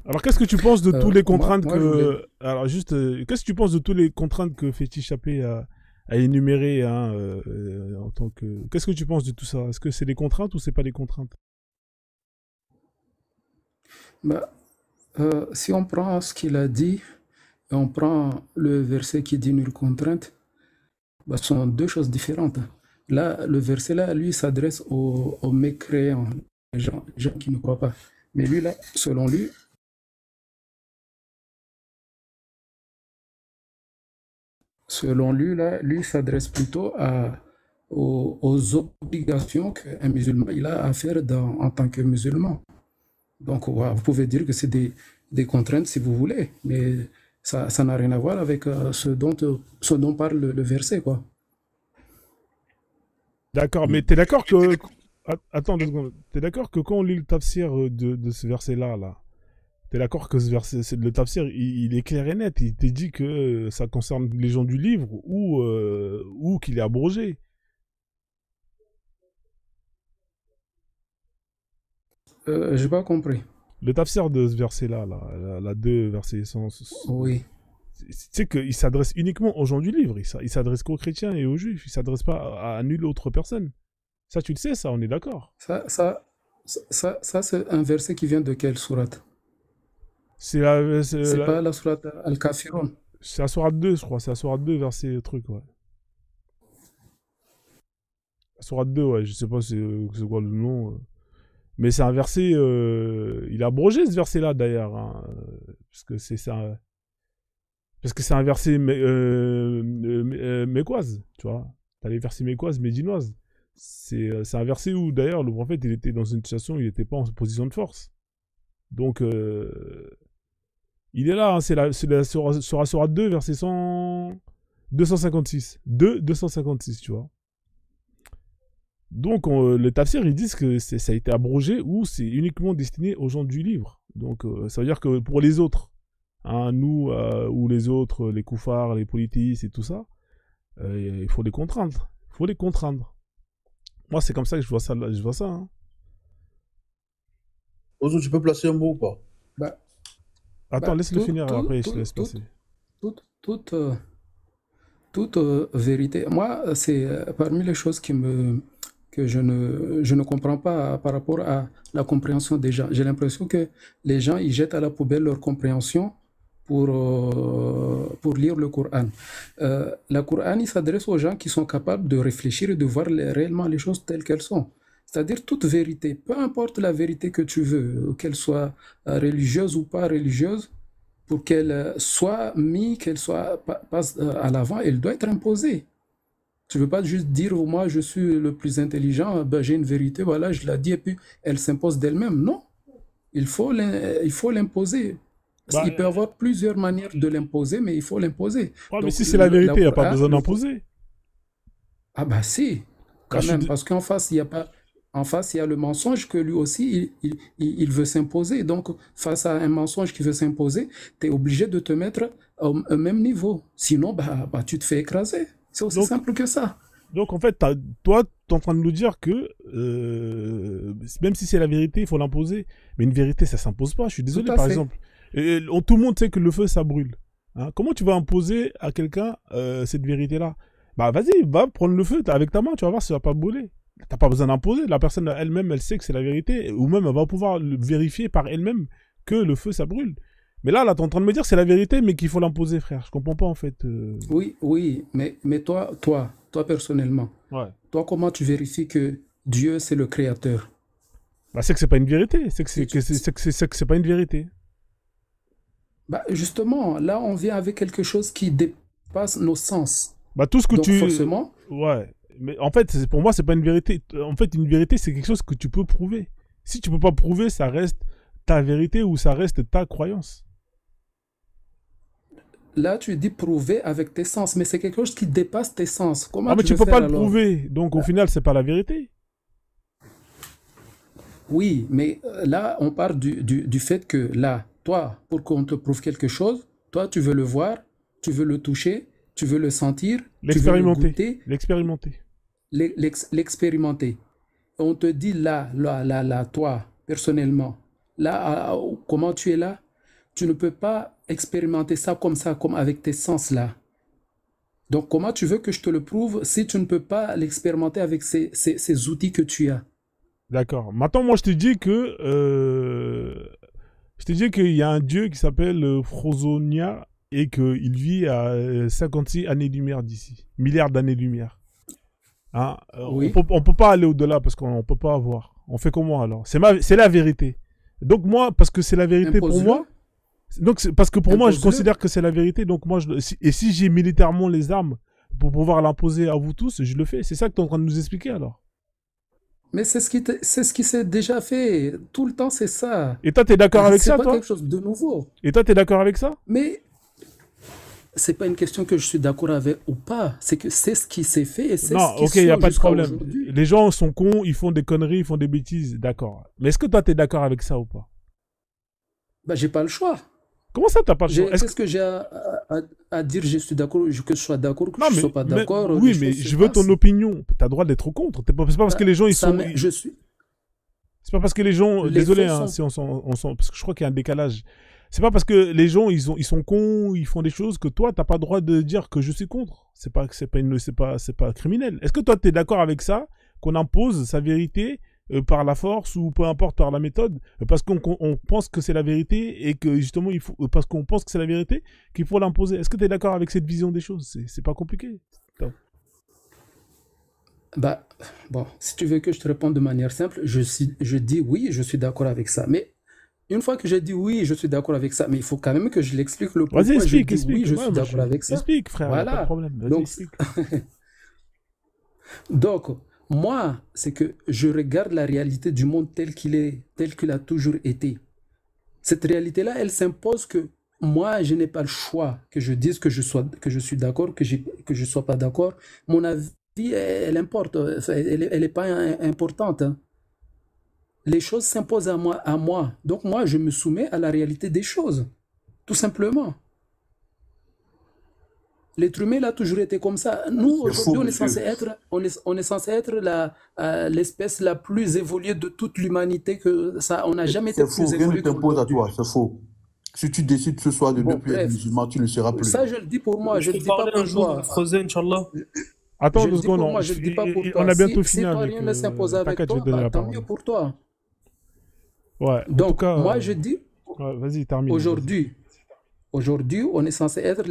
Alors, qu'est-ce que tu penses de tous les contraintes Alors, juste, qu'est-ce que tu penses de tous les contraintes que Fétiche Chapé a énumérées en tant que... Qu'est-ce que tu penses de tout ça? Est-ce que c'est des contraintes ou c'est pas des contraintes? Si on prend ce qu'il a dit, et on prend le verset qui dit nulle contrainte, ce sont deux choses différentes. Là, le verset là, lui, s'adresse aux mécréants, les gens qui ne croient pas. Mais lui, là, selon lui, là, lui s'adresse plutôt aux obligations qu'un musulman il a à faire en tant que musulman. Donc, vous pouvez dire que c'est des contraintes si vous voulez, mais ça n'a rien à voir avec ce dont parle le verset, quoi. D'accord, mais t'es d'accord que... Attends 2 secondes. T'es d'accord que quand on lit le tafsir de ce verset-là, t'es d'accord que le tafsir, il est clair et net. Il te dit que ça concerne les gens du livre ou qu'il est abrogé. J'ai pas compris. Le tafsir de ce verset-là, la 2, verset 100... Oui. Tu sais qu'il s'adresse uniquement aux gens du livre. Il s'adresse qu'aux chrétiens et aux juifs. Il s'adresse pas à nulle autre personne. Ça, tu le sais, ça, on est d'accord. Ça c'est un verset qui vient de quelle sourate? C'est pas la sourate Al-Kafirun. C'est la sourate 2, je crois. C'est la sourate 2, verset truc, ouais. La sourate 2, ouais. Je sais pas c'est quoi le nom. Mais c'est un verset... il a abrogé ce verset-là, d'ailleurs. Hein, parce que c'est ça... Parce que c'est un verset mécoise, tu vois. T'as les versets mécoises, médinoises. C'est un verset où, d'ailleurs, le prophète, il était dans une situation où il n'était pas en position de force. Donc, il est là, hein, c'est sur la sourate 2, verset 256. 256, tu vois. Donc, le tafsir, ils disent que ça a été abrogé ou c'est uniquement destiné aux gens du livre. Donc, ça veut dire que pour les autres, hein, nous ou les autres, les koufars, les polythéistes et tout ça, il faut les contraindre. Il faut les contraindre. Moi, c'est comme ça que je vois ça. Hein. Ozo, tu peux placer un mot ou pas? Attends, laisse-le finir, après je te laisse passer. Toute vérité. Moi, c'est parmi les choses que je ne comprends pas par rapport à la compréhension des gens. J'ai l'impression que les gens, ils jettent à la poubelle leur compréhension pour lire le Coran. Le Coran, il s'adresse aux gens qui sont capables de réfléchir et de voir réellement les choses telles qu'elles sont. C'est-à-dire toute vérité, peu importe la vérité que tu veux, qu'elle soit religieuse ou pas religieuse, pour qu'elle soit mise, qu'elle soit passe à l'avant, elle doit être imposée. Tu ne veux pas juste dire, moi je suis le plus intelligent, j'ai une vérité, voilà, je la dis et puis elle s'impose d'elle-même. Non, il faut l'imposer. Bah, il peut y avoir plusieurs manières de l'imposer, mais il faut l'imposer. ouais, mais Donc, si c'est la vérité, il n'y a pas Coran, besoin d'imposer. ah bah si, Bah, quand je suis même, d- parce qu'en face, il y a pas, en face, il y a le mensonge que lui aussi, il veut s'imposer. Donc, face à un mensonge qui veut s'imposer, tu es obligé de te mettre au même niveau. Sinon, bah, tu te fais écraser. C'est aussi Donc, simple que ça. donc, en fait, toi, tu es en train de nous dire que même si c'est la vérité, il faut l'imposer. Mais une vérité, ça s'impose pas. Je suis Tout désolé, à par fait. exemple. Tout le monde sait que le feu, ça brûle. Hein. Comment tu vas imposer à quelqu'un cette vérité-là? Bah, vas-y, va prendre le feu avec ta main, tu vas voir si ça va pas brûler. T'as pas besoin d'imposer. La personne elle-même, elle sait que c'est la vérité. Ou même, elle va pouvoir vérifier par elle-même que le feu, ça brûle. Mais là, t'es en train de me dire que c'est la vérité, mais qu'il faut l'imposer, frère. Je comprends pas, en fait. Oui, mais toi personnellement, Ouais. toi, comment tu vérifies que Dieu, c'est le créateur? Bah, c'est que c'est pas une vérité. C'est que Si tu- c'est pas une vérité. Bah, justement, là, on vient avec quelque chose qui dépasse nos sens. Bah, tout ce que Donc, tu... forcément, Ouais. Mais en fait, pour moi, c'est pas une vérité. En fait, une vérité, c'est quelque chose que tu peux prouver. Si tu peux pas prouver, ça reste ta vérité ou ça reste ta croyance. là, tu dis prouver avec tes sens, mais c'est quelque chose qui dépasse tes sens. Ah, Comment mais tu tu veux peux pas faire le alors? prouver. Donc, au final, c'est pas la vérité. Oui, mais là, on part du fait que là, toi, pour qu'on te prouve quelque chose, toi, tu veux le voir, tu veux le toucher, tu veux le sentir, tu veux le L'expérimenter. goûter, L'expérimenter. l'expérimenter. On te dit là, toi, personnellement, là, comment tu es là, tu ne peux pas expérimenter ça, comme avec tes sens là. Donc, comment tu veux que je te le prouve si tu ne peux pas l'expérimenter avec ces outils que tu as? D'accord. Maintenant, moi, je te dis que... je te dis qu'il y a un dieu qui s'appelle Frozonia et qu'il vit à 56 années-lumière d'ici. Milliards d'années-lumière. Hein, Oui, on peut pas aller au-delà parce qu'on peut pas avoir. On fait comment alors? C'est la vérité. Donc moi, parce que c'est la vérité pour impose-le, moi, donc parce que pour moi, je impose-le. considère que c'est la vérité. Donc moi, et si j'ai militairement les armes pour pouvoir l'imposer à vous tous, je le fais. C'est ça que tu es en train de nous expliquer alors. Mais c'est ce qui s'est déjà fait. Tout le temps, c'est ça. Et toi, t'es d'accord avec C'est ça, pas toi? quelque chose de nouveau. Et toi, t'es d'accord avec ça? Mais c'est pas une question que je suis d'accord avec ou pas. C'est que c'est ce qui s'est fait et c'est Non, ce qui ok, il n'y a sont pas de jusqu'à problème. aujourd'hui. Les gens sont cons, ils font des conneries, ils font des bêtises, d'accord. Mais est-ce que toi, t'es d'accord avec ça ou pas? Bah, j'ai pas le choix. Comment ça, t'as pas le choix? Est-ce que... Qu'est-ce que j'ai à dire? Je suis d'accord, que je sois d'accord, que Non, je mais, sois pas d'accord. oui, Les mais choses se je veux ton passent. opinion. T'as le droit d'être contre. C'est pas parce que Bah, les gens, ils ça, sont... mais je suis. C'est pas parce que les gens... Les Désolé, faits hein, sont. si parce que je crois qu'il y a un décalage. C'est pas parce que les gens, ils sont cons, ils font des choses que toi, t'as pas le droit de dire que je suis contre. C'est pas criminel. Est-ce que toi, t'es d'accord avec ça, qu'on impose sa vérité par la force ou peu importe par la méthode, parce qu'on pense que c'est la vérité et que justement, parce qu'on pense que c'est la vérité, qu'il faut l'imposer. Est-ce que t'es d'accord avec cette vision des choses? C'est pas compliqué. Attends. Bah, bon, si tu veux que je te réponde de manière simple, je dis oui, je suis d'accord avec ça. Mais une fois que j'ai dit oui, je suis d'accord avec ça, mais il faut quand même que je l'explique le Vas-y, pourquoi je explique, dis oui, explique. je Ouais, suis moi, d'accord avec ça. explique, frère, y a pas de Voilà. problème. Vas-y, Donc, explique. donc, moi, c'est que je regarde la réalité du monde tel qu'il est, tel qu'il a toujours été. Cette réalité-là, elle s'impose que moi, je n'ai pas le choix que je dise que je suis d'accord, que je sois pas d'accord. Mon avis, elle importe, enfin, elle est pas importante, hein. Les choses s'imposent à moi. Donc moi, je me soumets à la réalité des choses, tout simplement. L'être humain, il a toujours été comme ça. Nous, C'est faux, aujourd'hui, monsieur. on est censé être l'espèce la plus évoluée de toute l'humanité, que ça, on n'a jamais été C'est faux, plus rien ne évolué t'impose à qu'aujourd'hui. toi, c'est faux. Si tu décides ce soir de ne Bon, plus être bref, musulman, tu ne le seras plus. ça, je le dis pour moi, Je je peux le dis pas parler un pour jour, toi. Frozen, Inch'Allah. Attends Je deux le dis secondes, pour moi, je le dis pas pour on toi. a bientôt Si fini toi, avec... rien ne s'impose avec T'inquiète, je vais toi, te donner bah, la tant parole. mieux pour toi. Ouais, en tout Donc, cas... moi, je dis, ouais, vas-y, termine. aujourd'hui, on est censé être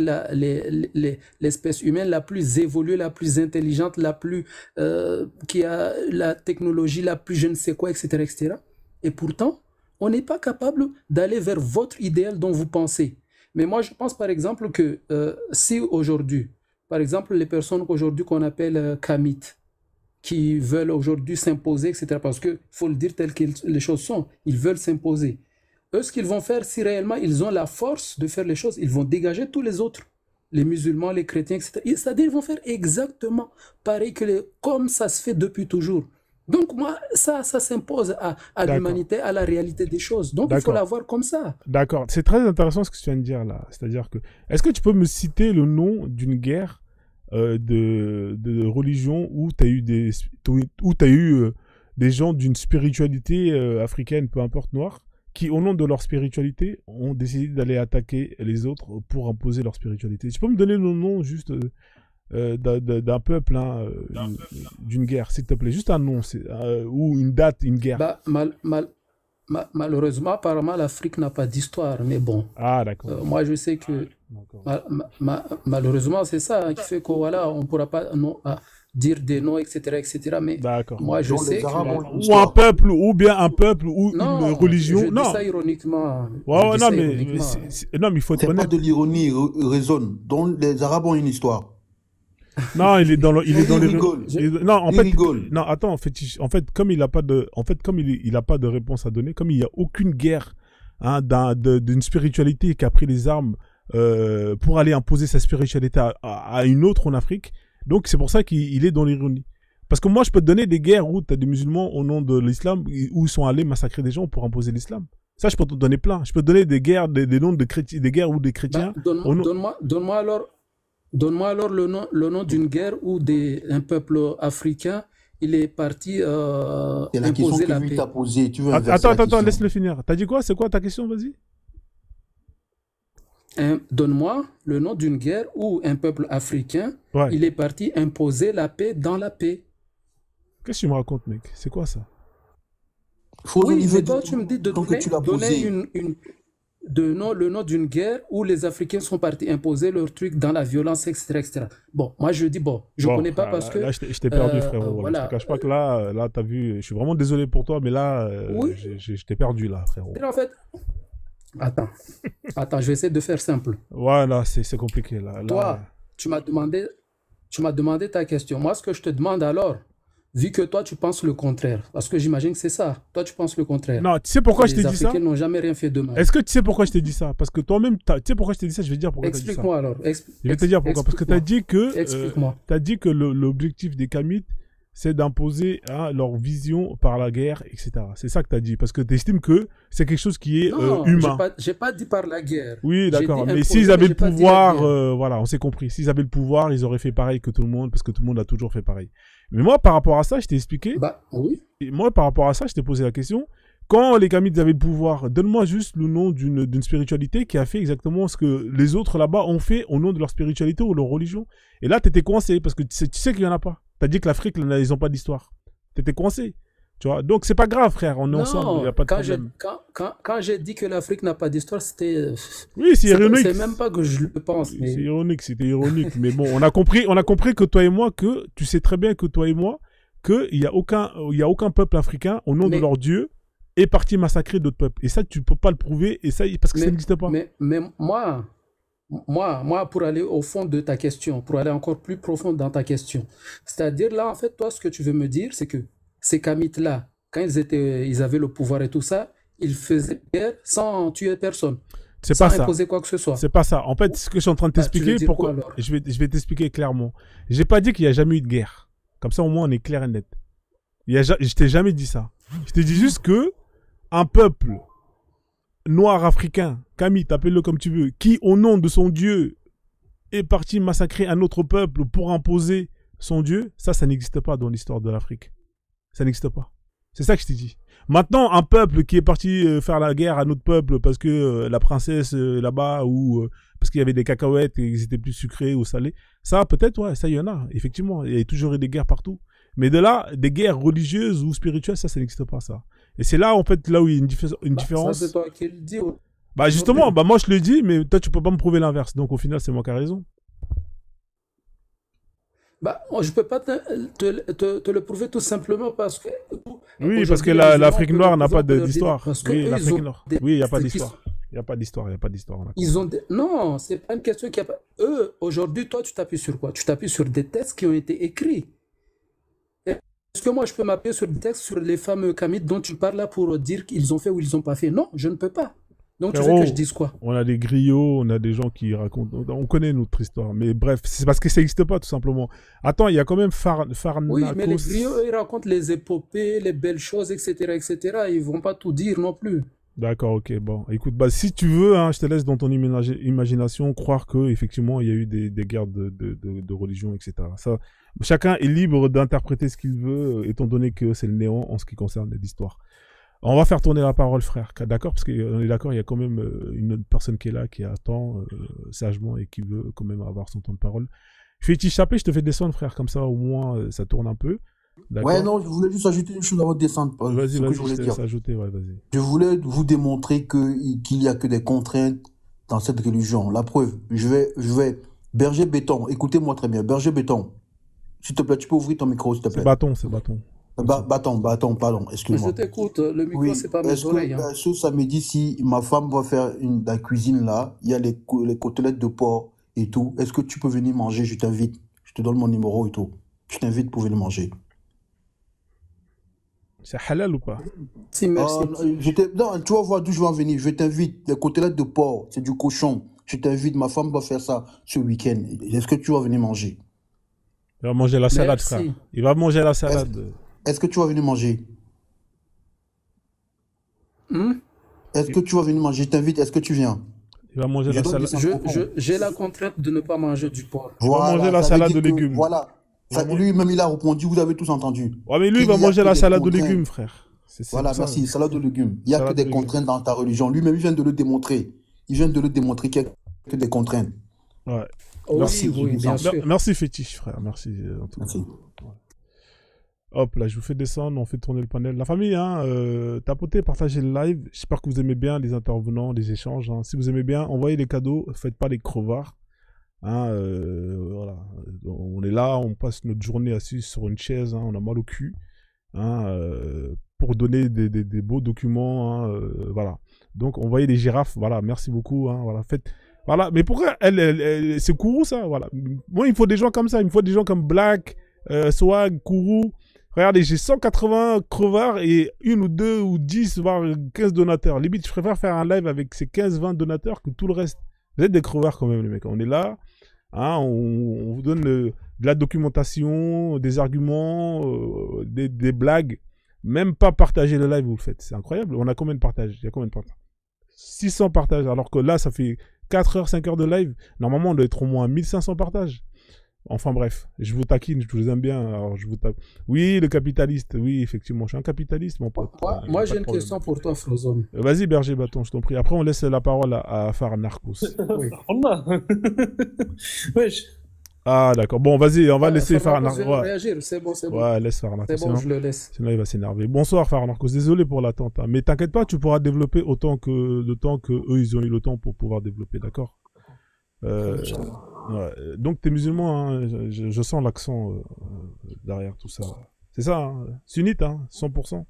l'espèce humaine la plus évoluée, la plus intelligente, qui a la technologie la plus je ne sais quoi, etc., etc. Et pourtant, on n'est pas capable d'aller vers votre idéal dont vous pensez. Mais moi, je pense par exemple que si aujourd'hui, par exemple, les personnes aujourd'hui qu'on appelle kamites, qui veulent aujourd'hui s'imposer, etc., parce qu'il faut le dire tel que les choses sont, ils veulent s'imposer. eux, ce qu'ils vont faire, si réellement ils ont la force de faire les choses, ils vont dégager tous les autres, les musulmans, les chrétiens, etc. C'est-à-dire ils vont faire exactement pareil comme ça se fait depuis toujours. Donc moi, ça s'impose à D'accord. l'humanité, à la réalité des choses. Donc il faut la D'accord. voir comme ça. D'accord. C'est très intéressant ce que tu viens de dire là. C'est-à-dire que, est-ce que tu peux me citer le nom d'une guerre de religion où tu as eu des gens d'une spiritualité africaine, peu importe noire, qui, au nom de leur spiritualité, ont décidé d'aller attaquer les autres pour imposer leur spiritualité. Tu peux me donner le nom juste d'un peuple, hein, d'une guerre, s'il te plaît. Juste un nom, ou une date, une guerre. Bah, malheureusement, apparemment, l'Afrique n'a pas d'histoire, mais bon. Ah, d'accord. Moi, je sais que malheureusement, c'est ça qui fait que voilà, on ne pourra pas dire des noms, etc., etc. Mais moi, je sais que... Ou un peuple, ou bien un peuple, ou une religion. Je dis ça ironiquement. Ouais, non, mais il faut être c'est honnête. pas de l'ironie, raisonne. Donc, les Arabes ont une histoire. Non, il est dans les non, en Il fait, rigole. non, attends, en fait, comme il a pas de réponse à donner, comme il y a aucune guerre, hein, d'une spiritualité qui a pris les armes pour aller imposer sa spiritualité à une autre en Afrique, donc c'est pour ça qu'il est dans l'ironie. Parce que moi, je peux te donner des guerres où tu as des musulmans au nom de l'islam, où ils sont allés massacrer des gens pour imposer l'islam. Ça, je peux te donner plein. Je peux te donner des guerres, des noms de chrétiens, des guerres où des chrétiens. Donne-moi alors le nom d'une guerre où un peuple africain, il est parti imposer la paix. Attends, laisse-le finir. T'as dit quoi? C'est quoi ta question? Vas-y. Donne-moi le nom d'une guerre où un peuple africain, il est parti imposer la paix dans la paix. Qu'est-ce que tu me racontes, mec? C'est quoi ça? Oui, mais toi, tu me dis de donner le nom d'une guerre où les Africains sont partis imposer leur truc dans la violence, etc., etc. Bon, moi je dis je connais pas parce que... Là, je t'ai perdu, frérot. Voilà. Je te cache pas que là t'as vu, je suis vraiment désolé pour toi, mais là, je t'ai perdu, là, frérot. En fait, attends, je vais essayer de faire simple. Voilà, c'est compliqué, là. Toi, tu m'as demandé ta question. Moi, ce que je te demande alors, vu que toi, tu penses le contraire, parce que j'imagine que c'est ça. Toi, tu penses le contraire. Non, tu sais pourquoi je t'ai dit ça? Les Africains n'ont jamais rien fait de mal. Est-ce que tu sais pourquoi je t'ai dit ça? Parce que toi-même, tu sais pourquoi je t'ai dit ça? Je vais te dire pourquoi tu as dit ça. Explique-moi alors. Je vais te dire pourquoi. Parce que tu as dit que... Explique-moi. Tu as dit que l'objectif des Kamites, c'est d'imposer leur vision par la guerre, etc. C'est ça que tu as dit. Parce que tu estimes que c'est quelque chose qui est humain. J'ai pas dit par la guerre. Oui, d'accord. Mais s'ils avaient le pouvoir, voilà, on s'est compris. S'ils avaient le pouvoir, ils auraient fait pareil que tout le monde, parce que tout le monde a toujours fait pareil. Mais moi, par rapport à ça, je t'ai expliqué. Oui. Et moi, par rapport à ça, je t'ai posé la question. Quand les Kamites avaient le pouvoir, donne-moi juste le nom d'une spiritualité qui a fait exactement ce que les autres là-bas ont fait au nom de leur spiritualité ou leur religion. Et là, tu étais coincé, parce que tu sais qu'il n'y en a pas. Tu as dit que l'Afrique, ils n'ont pas d'histoire. Tu étais coincé. Tu vois, donc c'est pas grave, frère, on est ensemble, il n'y a pas de problème. Quand j'ai dit que l'Afrique n'a pas d'histoire, c'était... Oui, c'est ironique. C'est même pas que je le pense. Mais... C'est ironique, c'était ironique. Mais bon, on a compris que toi et moi, que tu sais très bien que toi et moi, qu'il n'y a aucun peuple africain, au nom de leur Dieu, est parti massacrer d'autres peuples. Et ça, tu ne peux pas le prouver, et ça, parce que ça n'existe pas. Mais moi, pour aller au fond de ta question, pour aller encore plus profond dans ta question, c'est-à-dire là, en fait, toi, ce que tu veux me dire, c'est que ces Kamites-là, quand ils avaient le pouvoir et tout ça, ils faisaient guerre sans tuer personne. C'est pas ça. Sans imposer quoi que ce soit. C'est pas ça. En fait, ce que je suis en train de t'expliquer, pourquoi je vais t'expliquer clairement. J'ai pas dit qu'il n'y a jamais eu de guerre. Comme ça, au moins, on est clair et net. Je t'ai jamais dit ça. Je t'ai dit juste que un peuple noir africain, Kamite, appelle-le comme tu veux, qui, au nom de son Dieu, est parti massacrer un autre peuple pour imposer son Dieu, ça n'existe pas dans l'histoire de l'Afrique. Ça n'existe pas. C'est ça que je t'ai dit. Maintenant, un peuple qui est parti faire la guerre à un autre peuple parce que la princesse là-bas ou parce qu'il y avait des cacahuètes et qu'ils étaient plus sucrés ou salés, ça peut-être, ouais, ça il y en a, effectivement. Il y a toujours eu des guerres partout. Mais de là, des guerres religieuses ou spirituelles, ça n'existe pas, ça. Et c'est là, en fait, là où il y a une différence. Ça, c'est toi qui le dis. Bah justement, moi je le dis, mais toi tu peux pas me prouver l'inverse. Donc au final, c'est moi qui ai raison. Je peux pas te le prouver tout simplement parce que... Oui, parce que l'Afrique noire n'a pas d'histoire. Oui, l'Afrique noire. Oui, il n'y a pas d'histoire. Il n'y a pas d'histoire, Non, c'est pas une question qu'il n'y a pas... Eux, aujourd'hui, toi, tu t'appuies sur quoi? Tu t'appuies sur des textes qui ont été écrits. est-ce que moi je peux m'appuyer sur le texte, sur les fameux Kamid dont tu parles là pour dire qu'ils ont fait ou ils n'ont pas fait? Non, je ne peux pas. Donc tu veux que je Frérot, dise quoi? on a des griots, on a des gens qui racontent. On connaît notre histoire. Mais bref, c'est parce que ça n'existe pas, tout simplement. Attends, il y a quand même Oui, mais les Farnakos. griots, ils racontent les épopées, les belles choses, etc., etc. Ils vont pas tout dire non plus. D'accord, ok, bon. Écoute, bah, si tu veux, hein, je te laisse dans ton imagination croire que effectivement il y a eu des guerres de religion, etc. Ça, chacun est libre d'interpréter ce qu'il veut, étant donné que c'est le néant en ce qui concerne l'histoire. On va faire tourner la parole, frère, d'accord? Parce qu'on est d'accord, il y a quand même une autre personne qui est là, qui attend sagement et qui veut quand même avoir son temps de parole. Fétiche Chappé, je te fais descendre, frère, comme ça au moins ça tourne un peu. Ouais, D'accord? non, je voulais juste ajouter une chose avant de descendre. Vas-y, Ce que vas-y, je je voulais te dire. laisse ajouter, ouais, vas-y. Je voulais vous démontrer qu'il n'y a que des contraintes dans cette religion. La preuve, je vais. Berger Béton, écoutez-moi très bien. Berger Béton, s'il te plaît, tu peux ouvrir ton micro, s'il te C'est plaît. bâton, c'est bâton. Bâton, pardon, Je excuse-moi. t'écoute, le micro, Oui, c'est pas mes est-ce oreilles. que Hein. ce samedi, si ma femme va faire la cuisine là, il y a les côtelettes de porc et tout, est-ce que tu peux venir manger? Je t'invite. Je te donne mon numéro et tout. Je t'invite pour venir manger. C'est halal ou pas? Si, merci. Non, tu vas voir d'où je vais en venir. Je t'invite. Les côtelettes de porc, c'est du cochon. Je t'invite. Ma femme va faire ça ce week-end. Est-ce que tu vas venir manger? Il va manger la salade, Merci. frère. Il va manger la salade. Est-ce que tu vas venir manger? Hmm? Est-ce que tu vas venir manger? Je t'invite. Est-ce que tu viens? Il va manger Je la donne des salade. sanctions. J'ai la contrainte de ne pas manger du porc. Il va manger la ça veut salade dire de que- légumes. Voilà. Lui-même, il a répondu. Vous avez tous entendu. Ouais, mais lui, il va Qu'il y a manger que la des salade de contraintes. légumes, frère. C'est Voilà, ça. merci. Salade de légumes. Il n'y a Salade que de des légumes. contraintes dans ta religion. Lui-même, il vient de le démontrer. Il vient de le démontrer qu'il n'y a que des contraintes. Ouais. Oui, Merci, oui, bien sûr. Merci, fétiche, frère. Merci. En tout cas. Merci. Ouais. Hop, là, je vous fais descendre, on fait tourner le panel. La famille, hein, tapotez, partagez le live. J'espère que vous aimez bien les intervenants, les échanges. Hein. Si vous aimez bien, envoyez les cadeaux. Faites pas les crevards. Hein, voilà. On est là, on passe notre journée assis sur une chaise. Hein, on a mal au cul. Hein, pour donner des beaux documents. Hein, voilà. Donc, envoyez des girafes. Voilà, merci beaucoup. Hein, voilà, faites. Voilà, mais pourquoi c'est Kourou ça? Voilà. Moi, il me faut des gens comme ça. Il me faut des gens comme Black, Swag, Kourou. Regardez, j'ai 180 crevards et 1 ou 2 ou 10, voire 15 donateurs. Limite, je préfère faire un live avec ces 15-20 donateurs que tout le reste. Vous êtes des crevards quand même, les mecs. On est là, hein, on vous donne de la documentation, des arguments, des blagues. Même pas partager le live, vous le faites. C'est incroyable. On a combien de partages? Il y a combien de partages? 600 partages. Alors que là, ça fait 4 heures, 5 heures de live. Normalement, on doit être au moins 1500 partages. Enfin bref, je vous taquine, je vous aime bien, alors je vous tape. Oui, le capitaliste, oui, effectivement, je suis un capitaliste, mon pote. Moi j'ai une question pour toi, Frozone. Vas-y, Berger Bâton, je t'en prie. Après, on laisse la parole à Farnakos. Oui. Wesh. Ah, d'accord. Bon, vas-y, on va laisser Farnakos Farnakos. vient de Ouais. réagir, c'est bon, c'est bon. Ouais, laisse Farnakos. C'est bon, je le laisse. Sinon, il va s'énerver. Bonsoir, Farnakos. Désolé pour l'attente. Hein. Mais t'inquiète pas, tu pourras développer autant que de temps que eux, ils ont eu le temps pour pouvoir développer, d'accord? Ouais. Donc, t'es musulman, hein. Je sens l'accent derrière tout ça. C'est ça, hein. Sunnite, hein, 100%.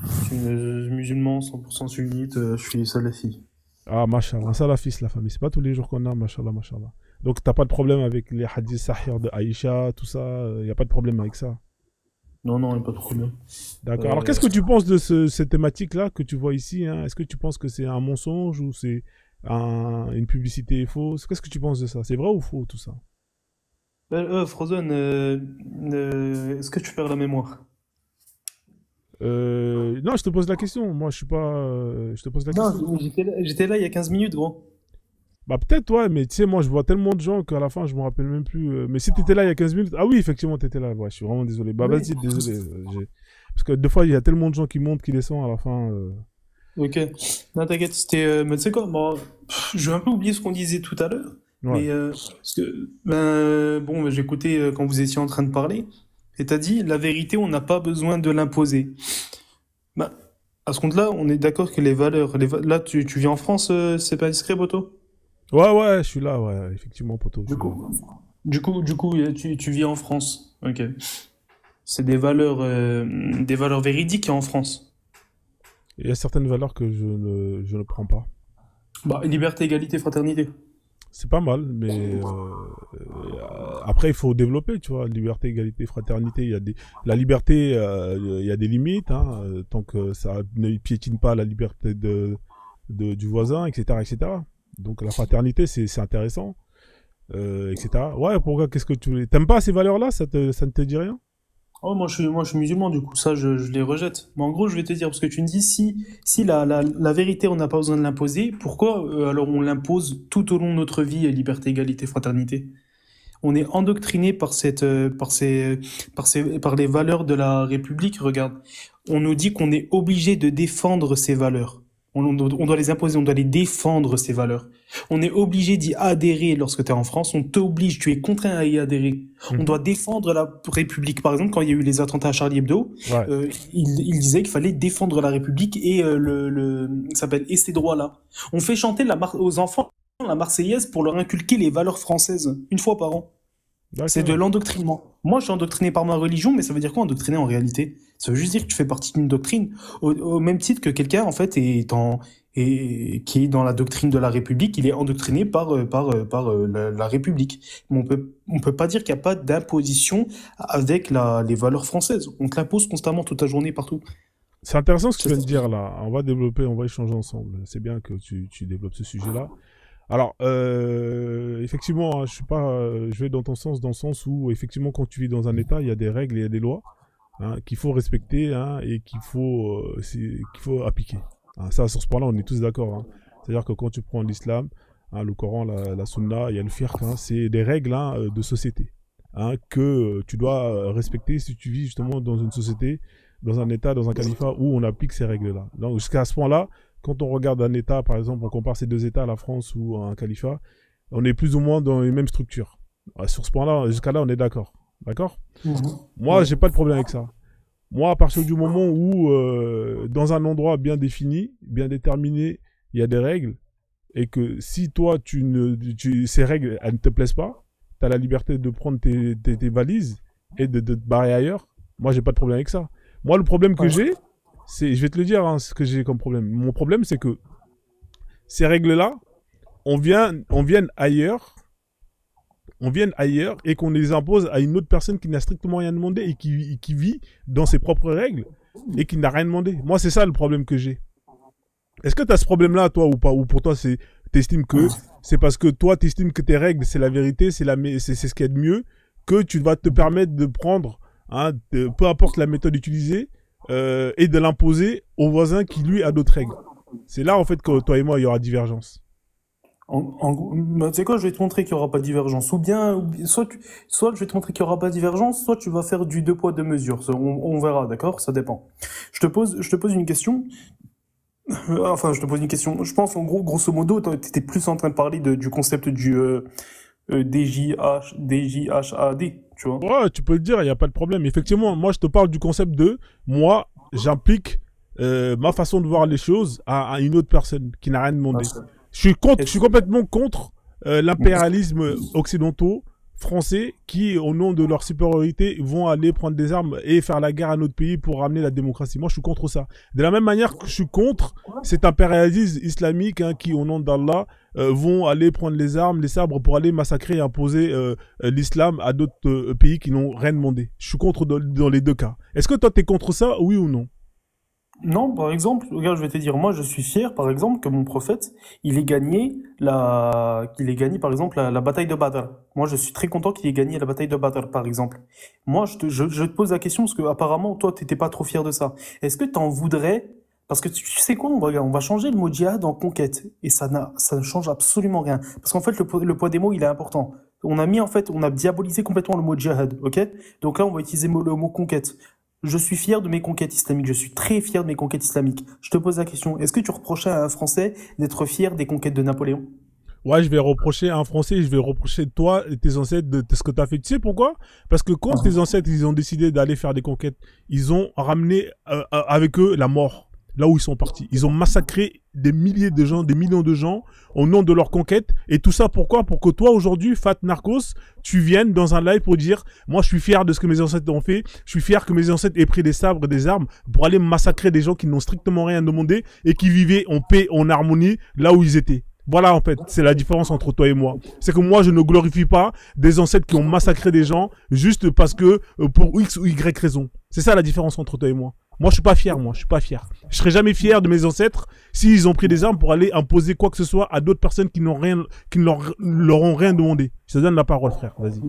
Je suis musulman, 100% sunnite, je suis salafi. Ah, machallah, un salafiste, la famille. C'est pas tous les jours qu'on a, machallah, machallah. Donc, t'as pas de problème avec les hadiths sahih de Aïcha, tout ça. Y a pas de problème avec ça. Non, non, y a pas de problème. D'accord. Alors, qu'est-ce que tu penses de cette thématique-là que tu vois ici, hein? Est-ce que tu penses que c'est un mensonge ou c'est une publicité fausse? Qu'est-ce que tu penses de ça? C'est vrai ou faux, tout ça? Frozone, est-ce que tu perds la mémoire? Non, je te pose la question. Moi, je suis pas. Je te pose la question. Non, j'étais là il y a 15 minutes, gros. Bah, peut-être, ouais, mais tu sais, moi, je vois tellement de gens qu'à la fin, je me rappelle même plus. Mais si t'étais là il y a 15 minutes. Ah oui, effectivement, t'étais là. Ouais, je suis vraiment désolé. Bah, Oui. vas-y, désolé. Parce que des fois, il y a tellement de gens qui montent, qui descendent à la fin. Ok. Non, t'inquiète, c'était. Mais tu sais quoi, moi, j'ai un peu oublié ce qu'on disait tout à l'heure. Ouais. Mais parce que, bon, j'ai écouté quand vous étiez en train de parler. Et t'as dit, la vérité, on n'a pas besoin de l'imposer. Bah, à ce compte-là, on est d'accord que les valeurs. Là, tu vis en France, c'est pas discret, Boto? Ouais, je suis là, ouais, effectivement, poteau. Du coup, tu vis en France. Ok. C'est des valeurs véridiques en France. Il y a certaines valeurs que je ne prends pas. Bah, liberté, égalité, fraternité. C'est pas mal, mais après il faut développer, tu vois, liberté, égalité, fraternité. La liberté, il y a des limites, hein, tant que ça ne piétine pas la liberté du voisin, etc., etc. Donc la fraternité, c'est intéressant, etc. Ouais, pourquoi, qu'est-ce que t'aimes pas ces valeurs-là, ça ne te dit rien? Oh, moi je suis musulman, du coup, ça, je les rejette. Mais en gros, je vais te dire, parce que tu me dis, si la vérité, on n'a pas besoin de l'imposer, pourquoi alors on l'impose tout au long de notre vie, liberté, égalité, fraternité? On est endoctriné par les valeurs de la République, regarde. On nous dit qu'on est obligé de défendre ces valeurs. On doit les imposer, on doit les défendre, ces valeurs. On est obligé d'y adhérer lorsque tu es en France, on t'oblige, tu es contraint à y adhérer. On doit défendre la République. Par exemple, quand il y a eu les attentats à Charlie Hebdo, il disait qu'il fallait défendre la République et ça s'appelle et ces droits-là. On fait chanter aux enfants la Marseillaise pour leur inculquer les valeurs françaises, une fois par an. C'est de l'endoctrinement. Moi, je suis endoctriné par ma religion, mais ça veut dire quoi endoctriné en réalité? Ça veut juste dire que tu fais partie d'une doctrine, au même titre que quelqu'un en fait qui est dans la doctrine de la République, il est endoctriné par la République. Mais on peut pas dire qu'il n'y a pas d'imposition avec les valeurs françaises. On te l'impose constamment toute la journée partout. C'est intéressant ce que tu viens de dire là. On va développer, on va échanger ensemble. C'est bien que tu développes ce sujet-là. Alors, effectivement, hein, je vais dans ton sens, dans le sens où, effectivement, quand tu vis dans un État, il y a des règles et il y a des lois, hein, qu'il faut respecter, hein, et qu'il faut appliquer. Hein, ça, sur ce point-là, on est tous d'accord. Hein. C'est-à-dire que quand tu prends l'islam, hein, le Coran, la Sunna, il y a le fiqh, hein, c'est des règles, hein, de société, hein, que tu dois respecter si tu vis justement dans une société, dans un État, dans un califat où on applique ces règles-là. Donc, jusqu'à ce point-là, quand on regarde un État, par exemple, on compare ces deux États, la France ou un califat, on est plus ou moins dans les mêmes structures. Sur ce point-là, jusqu'à là, on est d'accord. D'accord ? Moi, j'ai pas de problème avec ça. Moi, à partir du moment où, dans un endroit bien défini, bien déterminé, il y a des règles, et que si toi, ces règles, elles ne te plaisent pas, tu as la liberté de prendre tes valises et de te barrer ailleurs. Moi, j'ai pas de problème avec ça. Moi, le problème que j'ai, je vais te le dire, hein, ce que j'ai comme problème. Mon problème, c'est que ces règles-là, on vienne ailleurs et qu'on les impose à une autre personne qui n'a strictement rien demandé et qui vit dans ses propres règles et qui n'a rien demandé. Moi, c'est ça le problème que j'ai. Est-ce que tu as ce problème-là, toi, ou pas? Ou pour toi, t'estimes que c'est parce que toi, t'estimes que tes règles, c'est la vérité, c'est ce qu'il y a de mieux, que tu vas te permettre de prendre, hein, peu importe la méthode utilisée, et de l'imposer au voisin qui, lui, a d'autres règles. C'est là, en fait, que toi et moi, il y aura divergence. Tu sais quoi, je vais te montrer qu'il n'y aura pas de divergence. Soit je vais te montrer qu'il n'y aura pas de divergence, soit tu vas faire du 2 poids 2 mesures. On verra, d'accord? Ça dépend. Je te pose une question. Enfin, je te pose une question. Je pense, en gros, grosso modo, tu étais plus en train de parler du concept du DJHAD, tu vois. Ouais, tu peux le dire, il n'y a pas de problème. Effectivement, moi, je te parle du concept de moi, j'implique ma façon de voir les choses à une autre personne qui n'a rien demandé. Je suis complètement contre l'impérialisme occidentaux français qui, au nom de leur supériorité, vont aller prendre des armes et faire la guerre à notre pays pour ramener la démocratie. Moi, je suis contre ça. De la même manière que je suis contre cet impérialisme islamique, hein, qui, au nom d'Allah, vont aller prendre les armes, les sabres pour aller massacrer et imposer l'islam à d'autres pays qui n'ont rien demandé. Je suis contre dans les deux cas. Est-ce que toi, tu es contre ça, oui ou non? Non, par exemple, regarde, je vais te dire, moi, je suis fier, par exemple, que mon prophète, il ait gagné, par exemple, la bataille de Badr. Moi, je suis très content qu'il ait gagné la bataille de Badr, par exemple. Moi, je te pose la question, parce que apparemment, toi, t'étais pas trop fier de ça. Est-ce que t'en voudrais, parce que tu sais quoi, on va changer le mot djihad en conquête, et ça ne change absolument rien. Parce qu'en fait, le poids des mots, il est important. On a diabolisé complètement le mot djihad, ok? Donc là, on va utiliser le mot conquête. Je suis fier de mes conquêtes islamiques. Je suis très fier de mes conquêtes islamiques. Je te pose la question. Est-ce que tu reprochais à un Français d'être fier des conquêtes de Napoléon? Ouais, je vais reprocher à un Français, je vais reprocher toi et tes ancêtres de ce que tu as fait. Tu sais pourquoi? Parce que quand tes ancêtres, ils ont décidé d'aller faire des conquêtes, ils ont ramené avec eux la mort, là où ils sont partis. Ils ont massacré des milliers de gens, des millions de gens au nom de leur conquête. Et tout ça, pourquoi? Pour que toi, aujourd'hui, Fat Narcos, tu viennes dans un live pour dire « Moi, je suis fier de ce que mes ancêtres ont fait. Je suis fier que mes ancêtres aient pris des sabres, des armes pour aller massacrer des gens qui n'ont strictement rien demandé et qui vivaient en paix, en harmonie, là où ils étaient. » Voilà, en fait, c'est la différence entre toi et moi. C'est que moi, je ne glorifie pas des ancêtres qui ont massacré des gens juste parce que, pour X ou Y raison. C'est ça la différence entre toi et moi. Moi, je suis pas fier, moi. Je suis pas fier. Je serai jamais fier de mes ancêtres s'ils ont pris des armes pour aller imposer quoi que ce soit à d'autres personnes qui n'ont rien, qui ne leur ont rien demandé. Je te donne la parole, frère. Vas-y.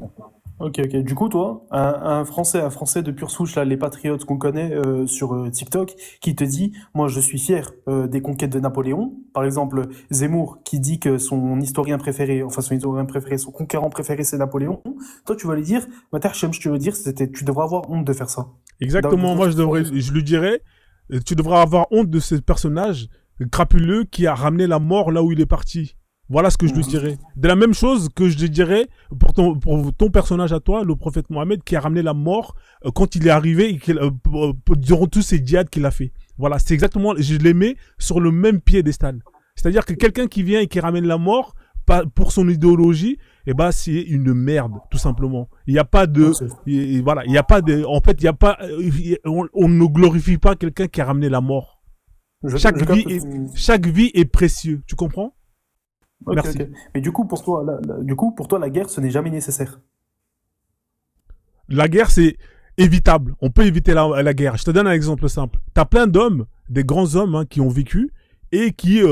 Ok, ok. Du coup, toi, un Français de pure souche, là, les patriotes qu'on connaît sur TikTok, qui te dit, moi, je suis fier des conquêtes de Napoléon. Par exemple, Zemmour, qui dit que son historien préféré, son conquérant préféré, c'est Napoléon. Toi, tu vas lui dire, Mater Shem, tu veux dire, tu devrais avoir honte de faire ça. Exactement. Moi, je lui dirais, tu devrais avoir honte de ce personnage crapuleux qui a ramené la mort là où il est parti. Voilà ce que je lui dirais. De la même chose que je lui dirais pour ton personnage à toi, le prophète Mohammed, qui a ramené la mort quand il est arrivé et durant tous ces djihad qu'il a fait. Voilà, c'est exactement, je les mets sur le même piédestal. C'est-à-dire que quelqu'un qui vient et qui ramène la mort pour son idéologie, eh ben, c'est une merde, tout simplement. Il n'y a pas de, voilà, il n'y a pas de, en fait, il y a pas, on ne glorifie pas quelqu'un qui a ramené la mort. Chaque vie est précieuse, tu comprends? Ok, Merci. ok. Mais du coup, pour toi, la guerre, ce n'est jamais nécessaire. La guerre, c'est évitable. On peut éviter la guerre. Je te donne un exemple simple. T'as plein d'hommes, des grands hommes hein, qui ont vécu et qui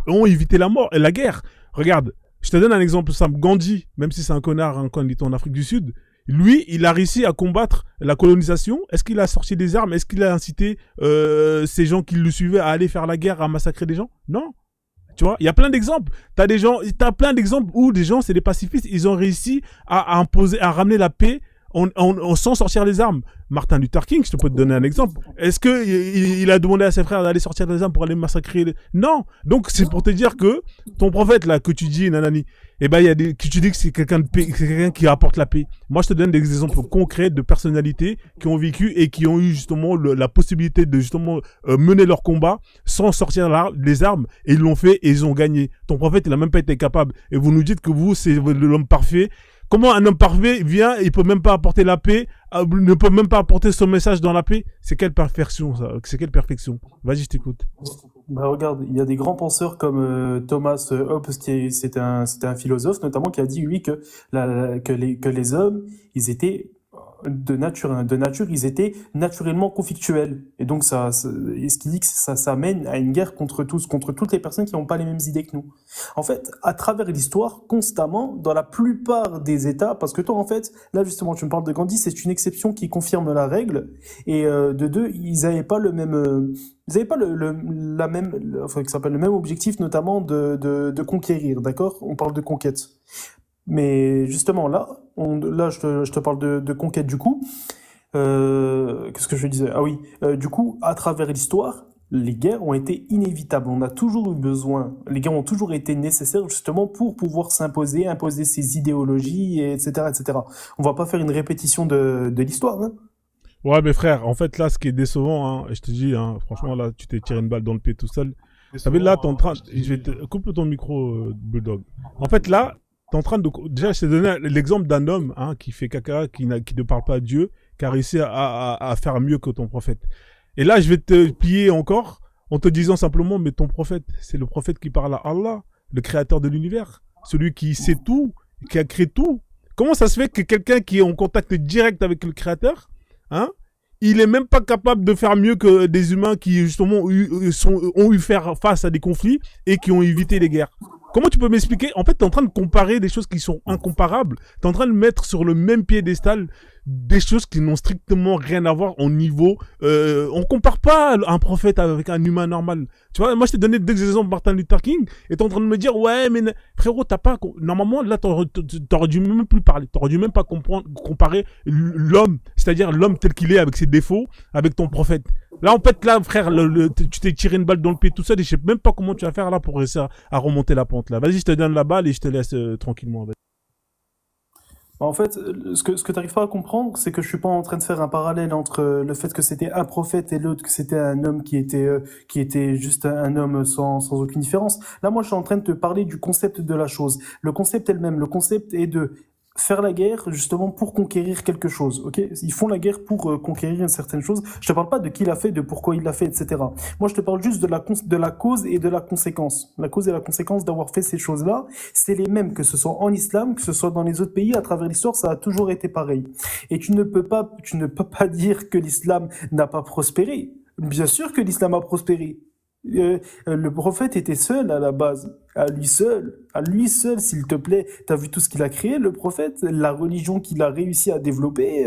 ont évité la mort et la guerre. Regarde, je te donne un exemple simple. Gandhi, même si c'est un connard hein, quand il était en Afrique du Sud, lui, il a réussi à combattre la colonisation. Est-ce qu'il a sorti des armes? Est-ce qu'il a incité ces gens qui le suivaient à aller faire la guerre, à massacrer des gens? Non. Tu vois, il y a plein d'exemples. T'as plein d'exemples où des gens, c'est des pacifistes, ils ont réussi à imposer, à ramener la paix sans sortir les armes. Martin Luther King, je te peux te donner un exemple. Est-ce que il a demandé à ses frères d'aller sortir les armes pour aller massacrer Non. Donc, c'est pour te dire que ton prophète, là, que tu dis, nanani, eh ben, que tu dis que c'est quelqu'un de paix, c'est quelqu'un qui apporte la paix. Moi, je te donne des exemples concrets de personnalités qui ont vécu et qui ont eu justement la possibilité de justement mener leur combat sans sortir les armes et ils l'ont fait et ils ont gagné. Ton prophète, il a même pas été capable. Et vous nous dites que vous, c'est l'homme parfait. Comment un homme parfait vient, il peut même pas apporter la paix, ne peut même pas apporter son message dans la paix? C'est quelle perfection, ça? C'est quelle perfection? Vas-y, je t'écoute. Bah regarde, il y a des grands penseurs comme Thomas Hobbes, c'était un philosophe notamment, qui a dit lui que les hommes, ils étaient de nature, ils étaient naturellement conflictuels. Et donc ce qui dit que ça mène à une guerre contre toutes les personnes qui n'ont pas les mêmes idées que nous. En fait, à travers l'histoire, constamment, dans la plupart des États, parce que toi, en fait, là justement, tu me parles de Gandhi, c'est une exception qui confirme la règle. Et de deux, ils n'avaient pas le même, le même objectif, notamment de conquérir. D'accord? On parle de conquête. Mais justement, là, je te parle de conquête du coup. Qu'est-ce que je disais? Ah oui, du coup, à travers l'histoire, les guerres ont été inévitables. On a toujours eu besoin, les guerres ont toujours été nécessaires justement pour pouvoir imposer ses idéologies, etc., etc. On va pas faire une répétition de l'histoire, hein. Ouais, mais frère, en fait, là, ce qui est décevant, hein, je te dis, hein, franchement, là, tu t'es tiré une balle dans le pied tout seul. Vous savez, là, t'es en train, je vais te coupe ton micro, Bulldog. En fait, là, t'es en train de, déjà, je t'ai donné l'exemple d'un homme, hein, qui fait caca, qui ne parle pas à Dieu, qui a réussi à faire mieux que ton prophète. Et là, je vais te plier encore, en te disant simplement, mais ton prophète, c'est le prophète qui parle à Allah, le créateur de l'univers, celui qui sait tout, qui a créé tout. Comment ça se fait que quelqu'un qui est en contact direct avec le créateur, hein, il est même pas capable de faire mieux que des humains qui, justement, ont eu faire face à des conflits et qui ont évité les guerres? Comment tu peux m'expliquer? En fait, tu es en train de comparer des choses qui sont incomparables. Tu es en train de mettre sur le même piédestal des choses qui n'ont strictement rien à voir au niveau... on compare pas un prophète avec un humain normal. Tu vois, moi, je t'ai donné deux exemples, Martin Luther King, et tu es en train de me dire, ouais, mais frérot, t'as pas... Normalement, là, t'aurais dû même plus parler. T'aurais dû même pas comparer l'homme, c'est-à-dire l'homme tel qu'il est avec ses défauts, avec ton prophète. Là, en fait, là, frère, tu t'es tiré une balle dans le pied tout seul et je sais même pas comment tu vas faire là pour réussir à remonter la pente là. Vas-y, je te donne la balle et je te laisse tranquillement. En fait, ce que tu n'arrives pas à comprendre, c'est que je suis pas en train de faire un parallèle entre le fait que c'était un prophète et l'autre que c'était un homme qui était juste un homme sans aucune différence. Là, moi, je suis en train de te parler du concept de la chose. Le concept elle-même, le concept est de faire la guerre justement pour conquérir quelque chose, ok? Ils font la guerre pour conquérir une certaine chose. Je te parle pas de qui l'a fait, de pourquoi il l'a fait, etc. Moi, je te parle juste de la cause et de la conséquence. La cause et la conséquence d'avoir fait ces choses-là, c'est les mêmes, que ce soit en islam, que ce soit dans les autres pays, à travers l'histoire, ça a toujours été pareil. Et tu ne peux pas dire que l'islam n'a pas prospéré. Bien sûr que l'islam a prospéré. Le prophète était seul à la base, à lui seul, s'il te plaît. T'as vu tout ce qu'il a créé, le prophète, la religion qu'il a réussi à développer,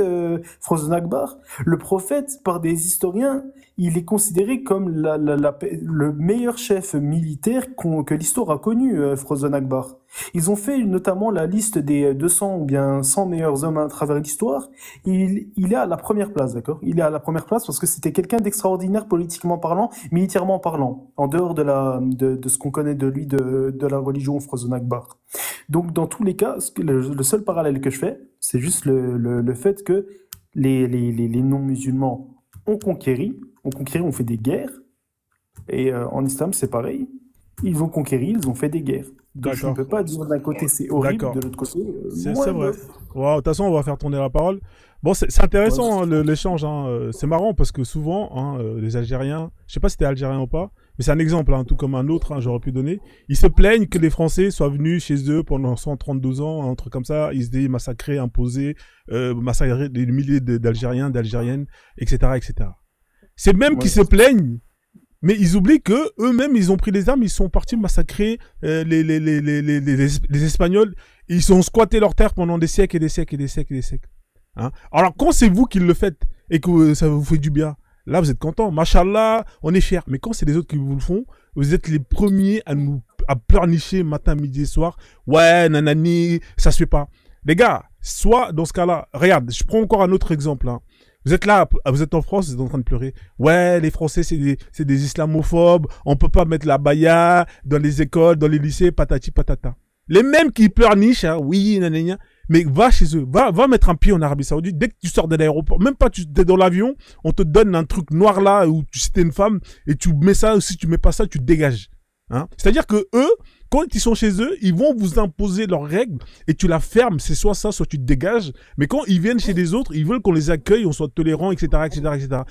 Frozen Akbar. Le prophète, par des historiens, il est considéré comme le meilleur chef militaire que l'histoire a connu, Frozen Akbar. Ils ont fait notamment la liste des 200 ou bien 100 meilleurs hommes à travers l'histoire. Il est à la première place, d'accord? Il est à la première place parce que c'était quelqu'un d'extraordinaire politiquement parlant, militairement parlant, en dehors de ce qu'on connaît de lui, de la religion Frozen Akbar. Donc, dans tous les cas, le seul parallèle que je fais, c'est juste le fait que les non-musulmans ont conquéri, on fait des guerres, et en islam, c'est pareil. Ils ont conquéri, ils ont fait des guerres. Donc je ne peux pas dire d'un côté c'est horrible, de l'autre côté... c'est vrai. De toute façon, on va faire tourner la parole. Bon, c'est intéressant l'échange. C'est marrant parce que souvent, les Algériens, je sais pas si t'es Algérien ou pas, mais c'est un exemple, tout comme un autre, j'aurais pu donner. Ils se plaignent que les Français soient venus chez eux pendant 132 ans, un truc comme ça. Ils se disent massacrer, imposer, massacrer des milliers d'Algériens, d'Algériennes, etc., etc. C'est même qui se plaignent. Mais ils oublient que eux-mêmes, ils ont pris les armes, ils sont partis massacrer les Espagnols. Ils ont squatté leurs terres pendant des siècles et des siècles et des siècles et des siècles. Alors quand c'est vous qui le faites et que ça vous fait du bien, là vous êtes content. Machallah, on est fiers. Mais quand c'est les autres qui vous le font, vous êtes les premiers à pleurnicher matin, midi et soir. Ouais, nanani, ça se fait pas. Les gars, soit dans ce cas-là, regarde, je prends encore un autre exemple. Vous êtes là, vous êtes en France, vous êtes en train de pleurer. Ouais, les Français, c'est des islamophobes. On peut pas mettre la baya dans les écoles, dans les lycées, patati patata. Les mêmes qui pleurnichent, oui, nanana. Mais va chez eux, va mettre un pied en Arabie Saoudite. Dès que tu sors de l'aéroport, même pas tu es dans l'avion, on te donne un truc noir là où si t'es une femme et tu mets ça, ou si tu mets pas ça, tu te dégages. C'est-à-dire que eux, quand ils sont chez eux, ils vont vous imposer leurs règles et tu la fermes. C'est soit ça, soit tu te dégages. Mais quand ils viennent chez les autres, ils veulent qu'on les accueille, on soit tolérant, etc., etc., etc.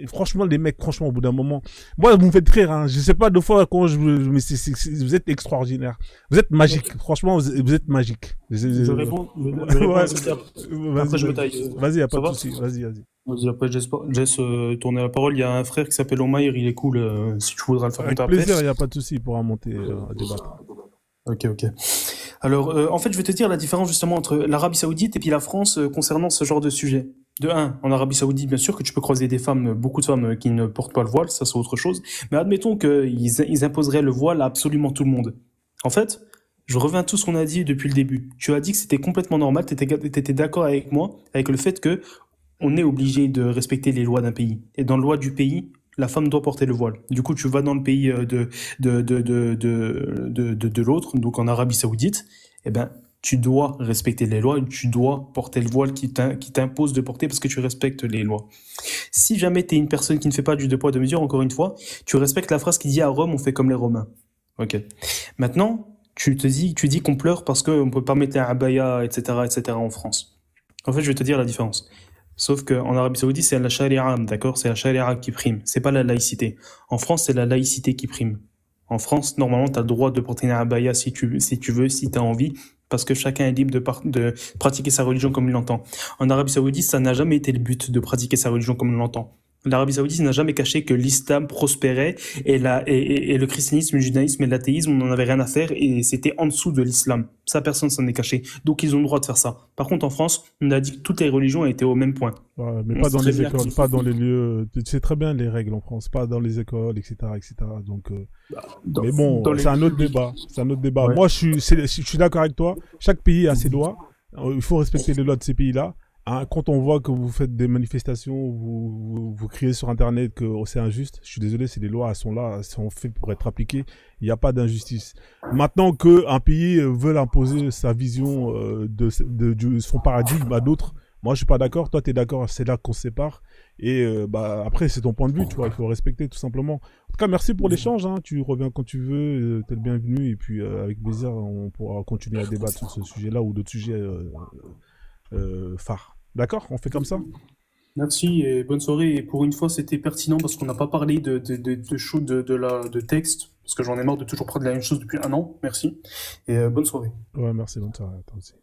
Franchement, les mecs, franchement, au bout d'un moment, moi, vous me faites rire. Je sais pas deux fois quand mais vous êtes extraordinaire. Vous êtes magique. Franchement, vous êtes magique. Je réponds. Après, je me taille. Vas-y, y a pas de souci. Vas-y. Après, je laisse tourner la parole. Il y a un frère qui s'appelle Omaïr, il est cool. Si tu voudras le faire avec plaisir, il n'y a pas de souci, il pourra monter à débattre. Ok. Alors, en fait, je vais te dire la différence justement entre l'Arabie Saoudite et puis la France concernant ce genre de sujet. De un, en Arabie Saoudite, bien sûr que tu peux croiser des femmes, beaucoup de femmes qui ne portent pas le voile, ça c'est autre chose. Mais admettons qu'ils imposeraient le voile à absolument tout le monde. En fait, je reviens à tout ce qu'on a dit depuis le début. Tu as dit que c'était complètement normal, tu étais d'accord avec moi, avec le fait que on est obligé de respecter les lois d'un pays. Et dans la loi du pays, la femme doit porter le voile. Du coup, tu vas dans le pays de l'autre, donc en Arabie Saoudite, eh ben, tu dois respecter les lois et tu dois porter le voile qui t'impose de porter parce que tu respectes les lois. Si jamais tu es une personne qui ne fait pas du deux poids, deux mesures, encore une fois, tu respectes la phrase qui dit à Rome, on fait comme les Romains. Ok. Maintenant, tu dis qu'on pleure parce qu'on ne peut pas mettre un abaya, etc., en France. En fait, je vais te dire la différence. Sauf qu'en Arabie Saoudite, c'est la charia, d'accord? C'est la charia qui prime. C'est pas la laïcité. En France, c'est la laïcité qui prime. En France, normalement, tu as le droit de porter une abaya si tu veux, si tu as envie, parce que chacun est libre de pratiquer sa religion comme il l'entend. En Arabie Saoudite, ça n'a jamais été le but de pratiquer sa religion comme il l'entend. L'Arabie Saoudite n'a jamais caché que l'islam prospérait et le christianisme, le judaïsme et l'athéisme, on n'en avait rien à faire et c'était en dessous de l'islam. Ça, personne s'en est caché. Donc, ils ont le droit de faire ça. Par contre, en France, on a dit que toutes les religions étaient au même point. Ouais, mais pas dans les écoles, pas dans les lieux. Tu sais très bien les règles en France, pas dans les écoles, etc., etc. Donc, mais bon, c'est un autre débat. C'est un autre débat. Ouais. Moi, je suis d'accord avec toi. Chaque pays a ses lois. Il faut respecter les lois de ces pays-là. Quand on voit que vous faites des manifestations, vous criez sur Internet que c'est injuste, je suis désolé, c'est les lois, elles sont là, elles sont faites pour être appliquées. Il n'y a pas d'injustice. Maintenant qu'un pays veut imposer sa vision de son paradigme à d'autres, moi je suis pas d'accord. Toi, tu es d'accord, c'est là qu'on se sépare. Et bah, après, c'est ton point de vue, tu vois, il faut respecter tout simplement. En tout cas, merci pour l'échange, hein. Tu reviens quand tu veux, t'es le bienvenu, et puis avec plaisir, on pourra continuer à débattre sur ce sujet-là ou d'autres sujets phares. D'accord? On fait comme ça? Merci et bonne soirée. Et pour une fois, c'était pertinent parce qu'on n'a pas parlé de texte, parce que j'en ai marre de toujours prendre la même chose depuis un an. Merci et bonne soirée. Ouais, merci, bonne soirée à toi aussi.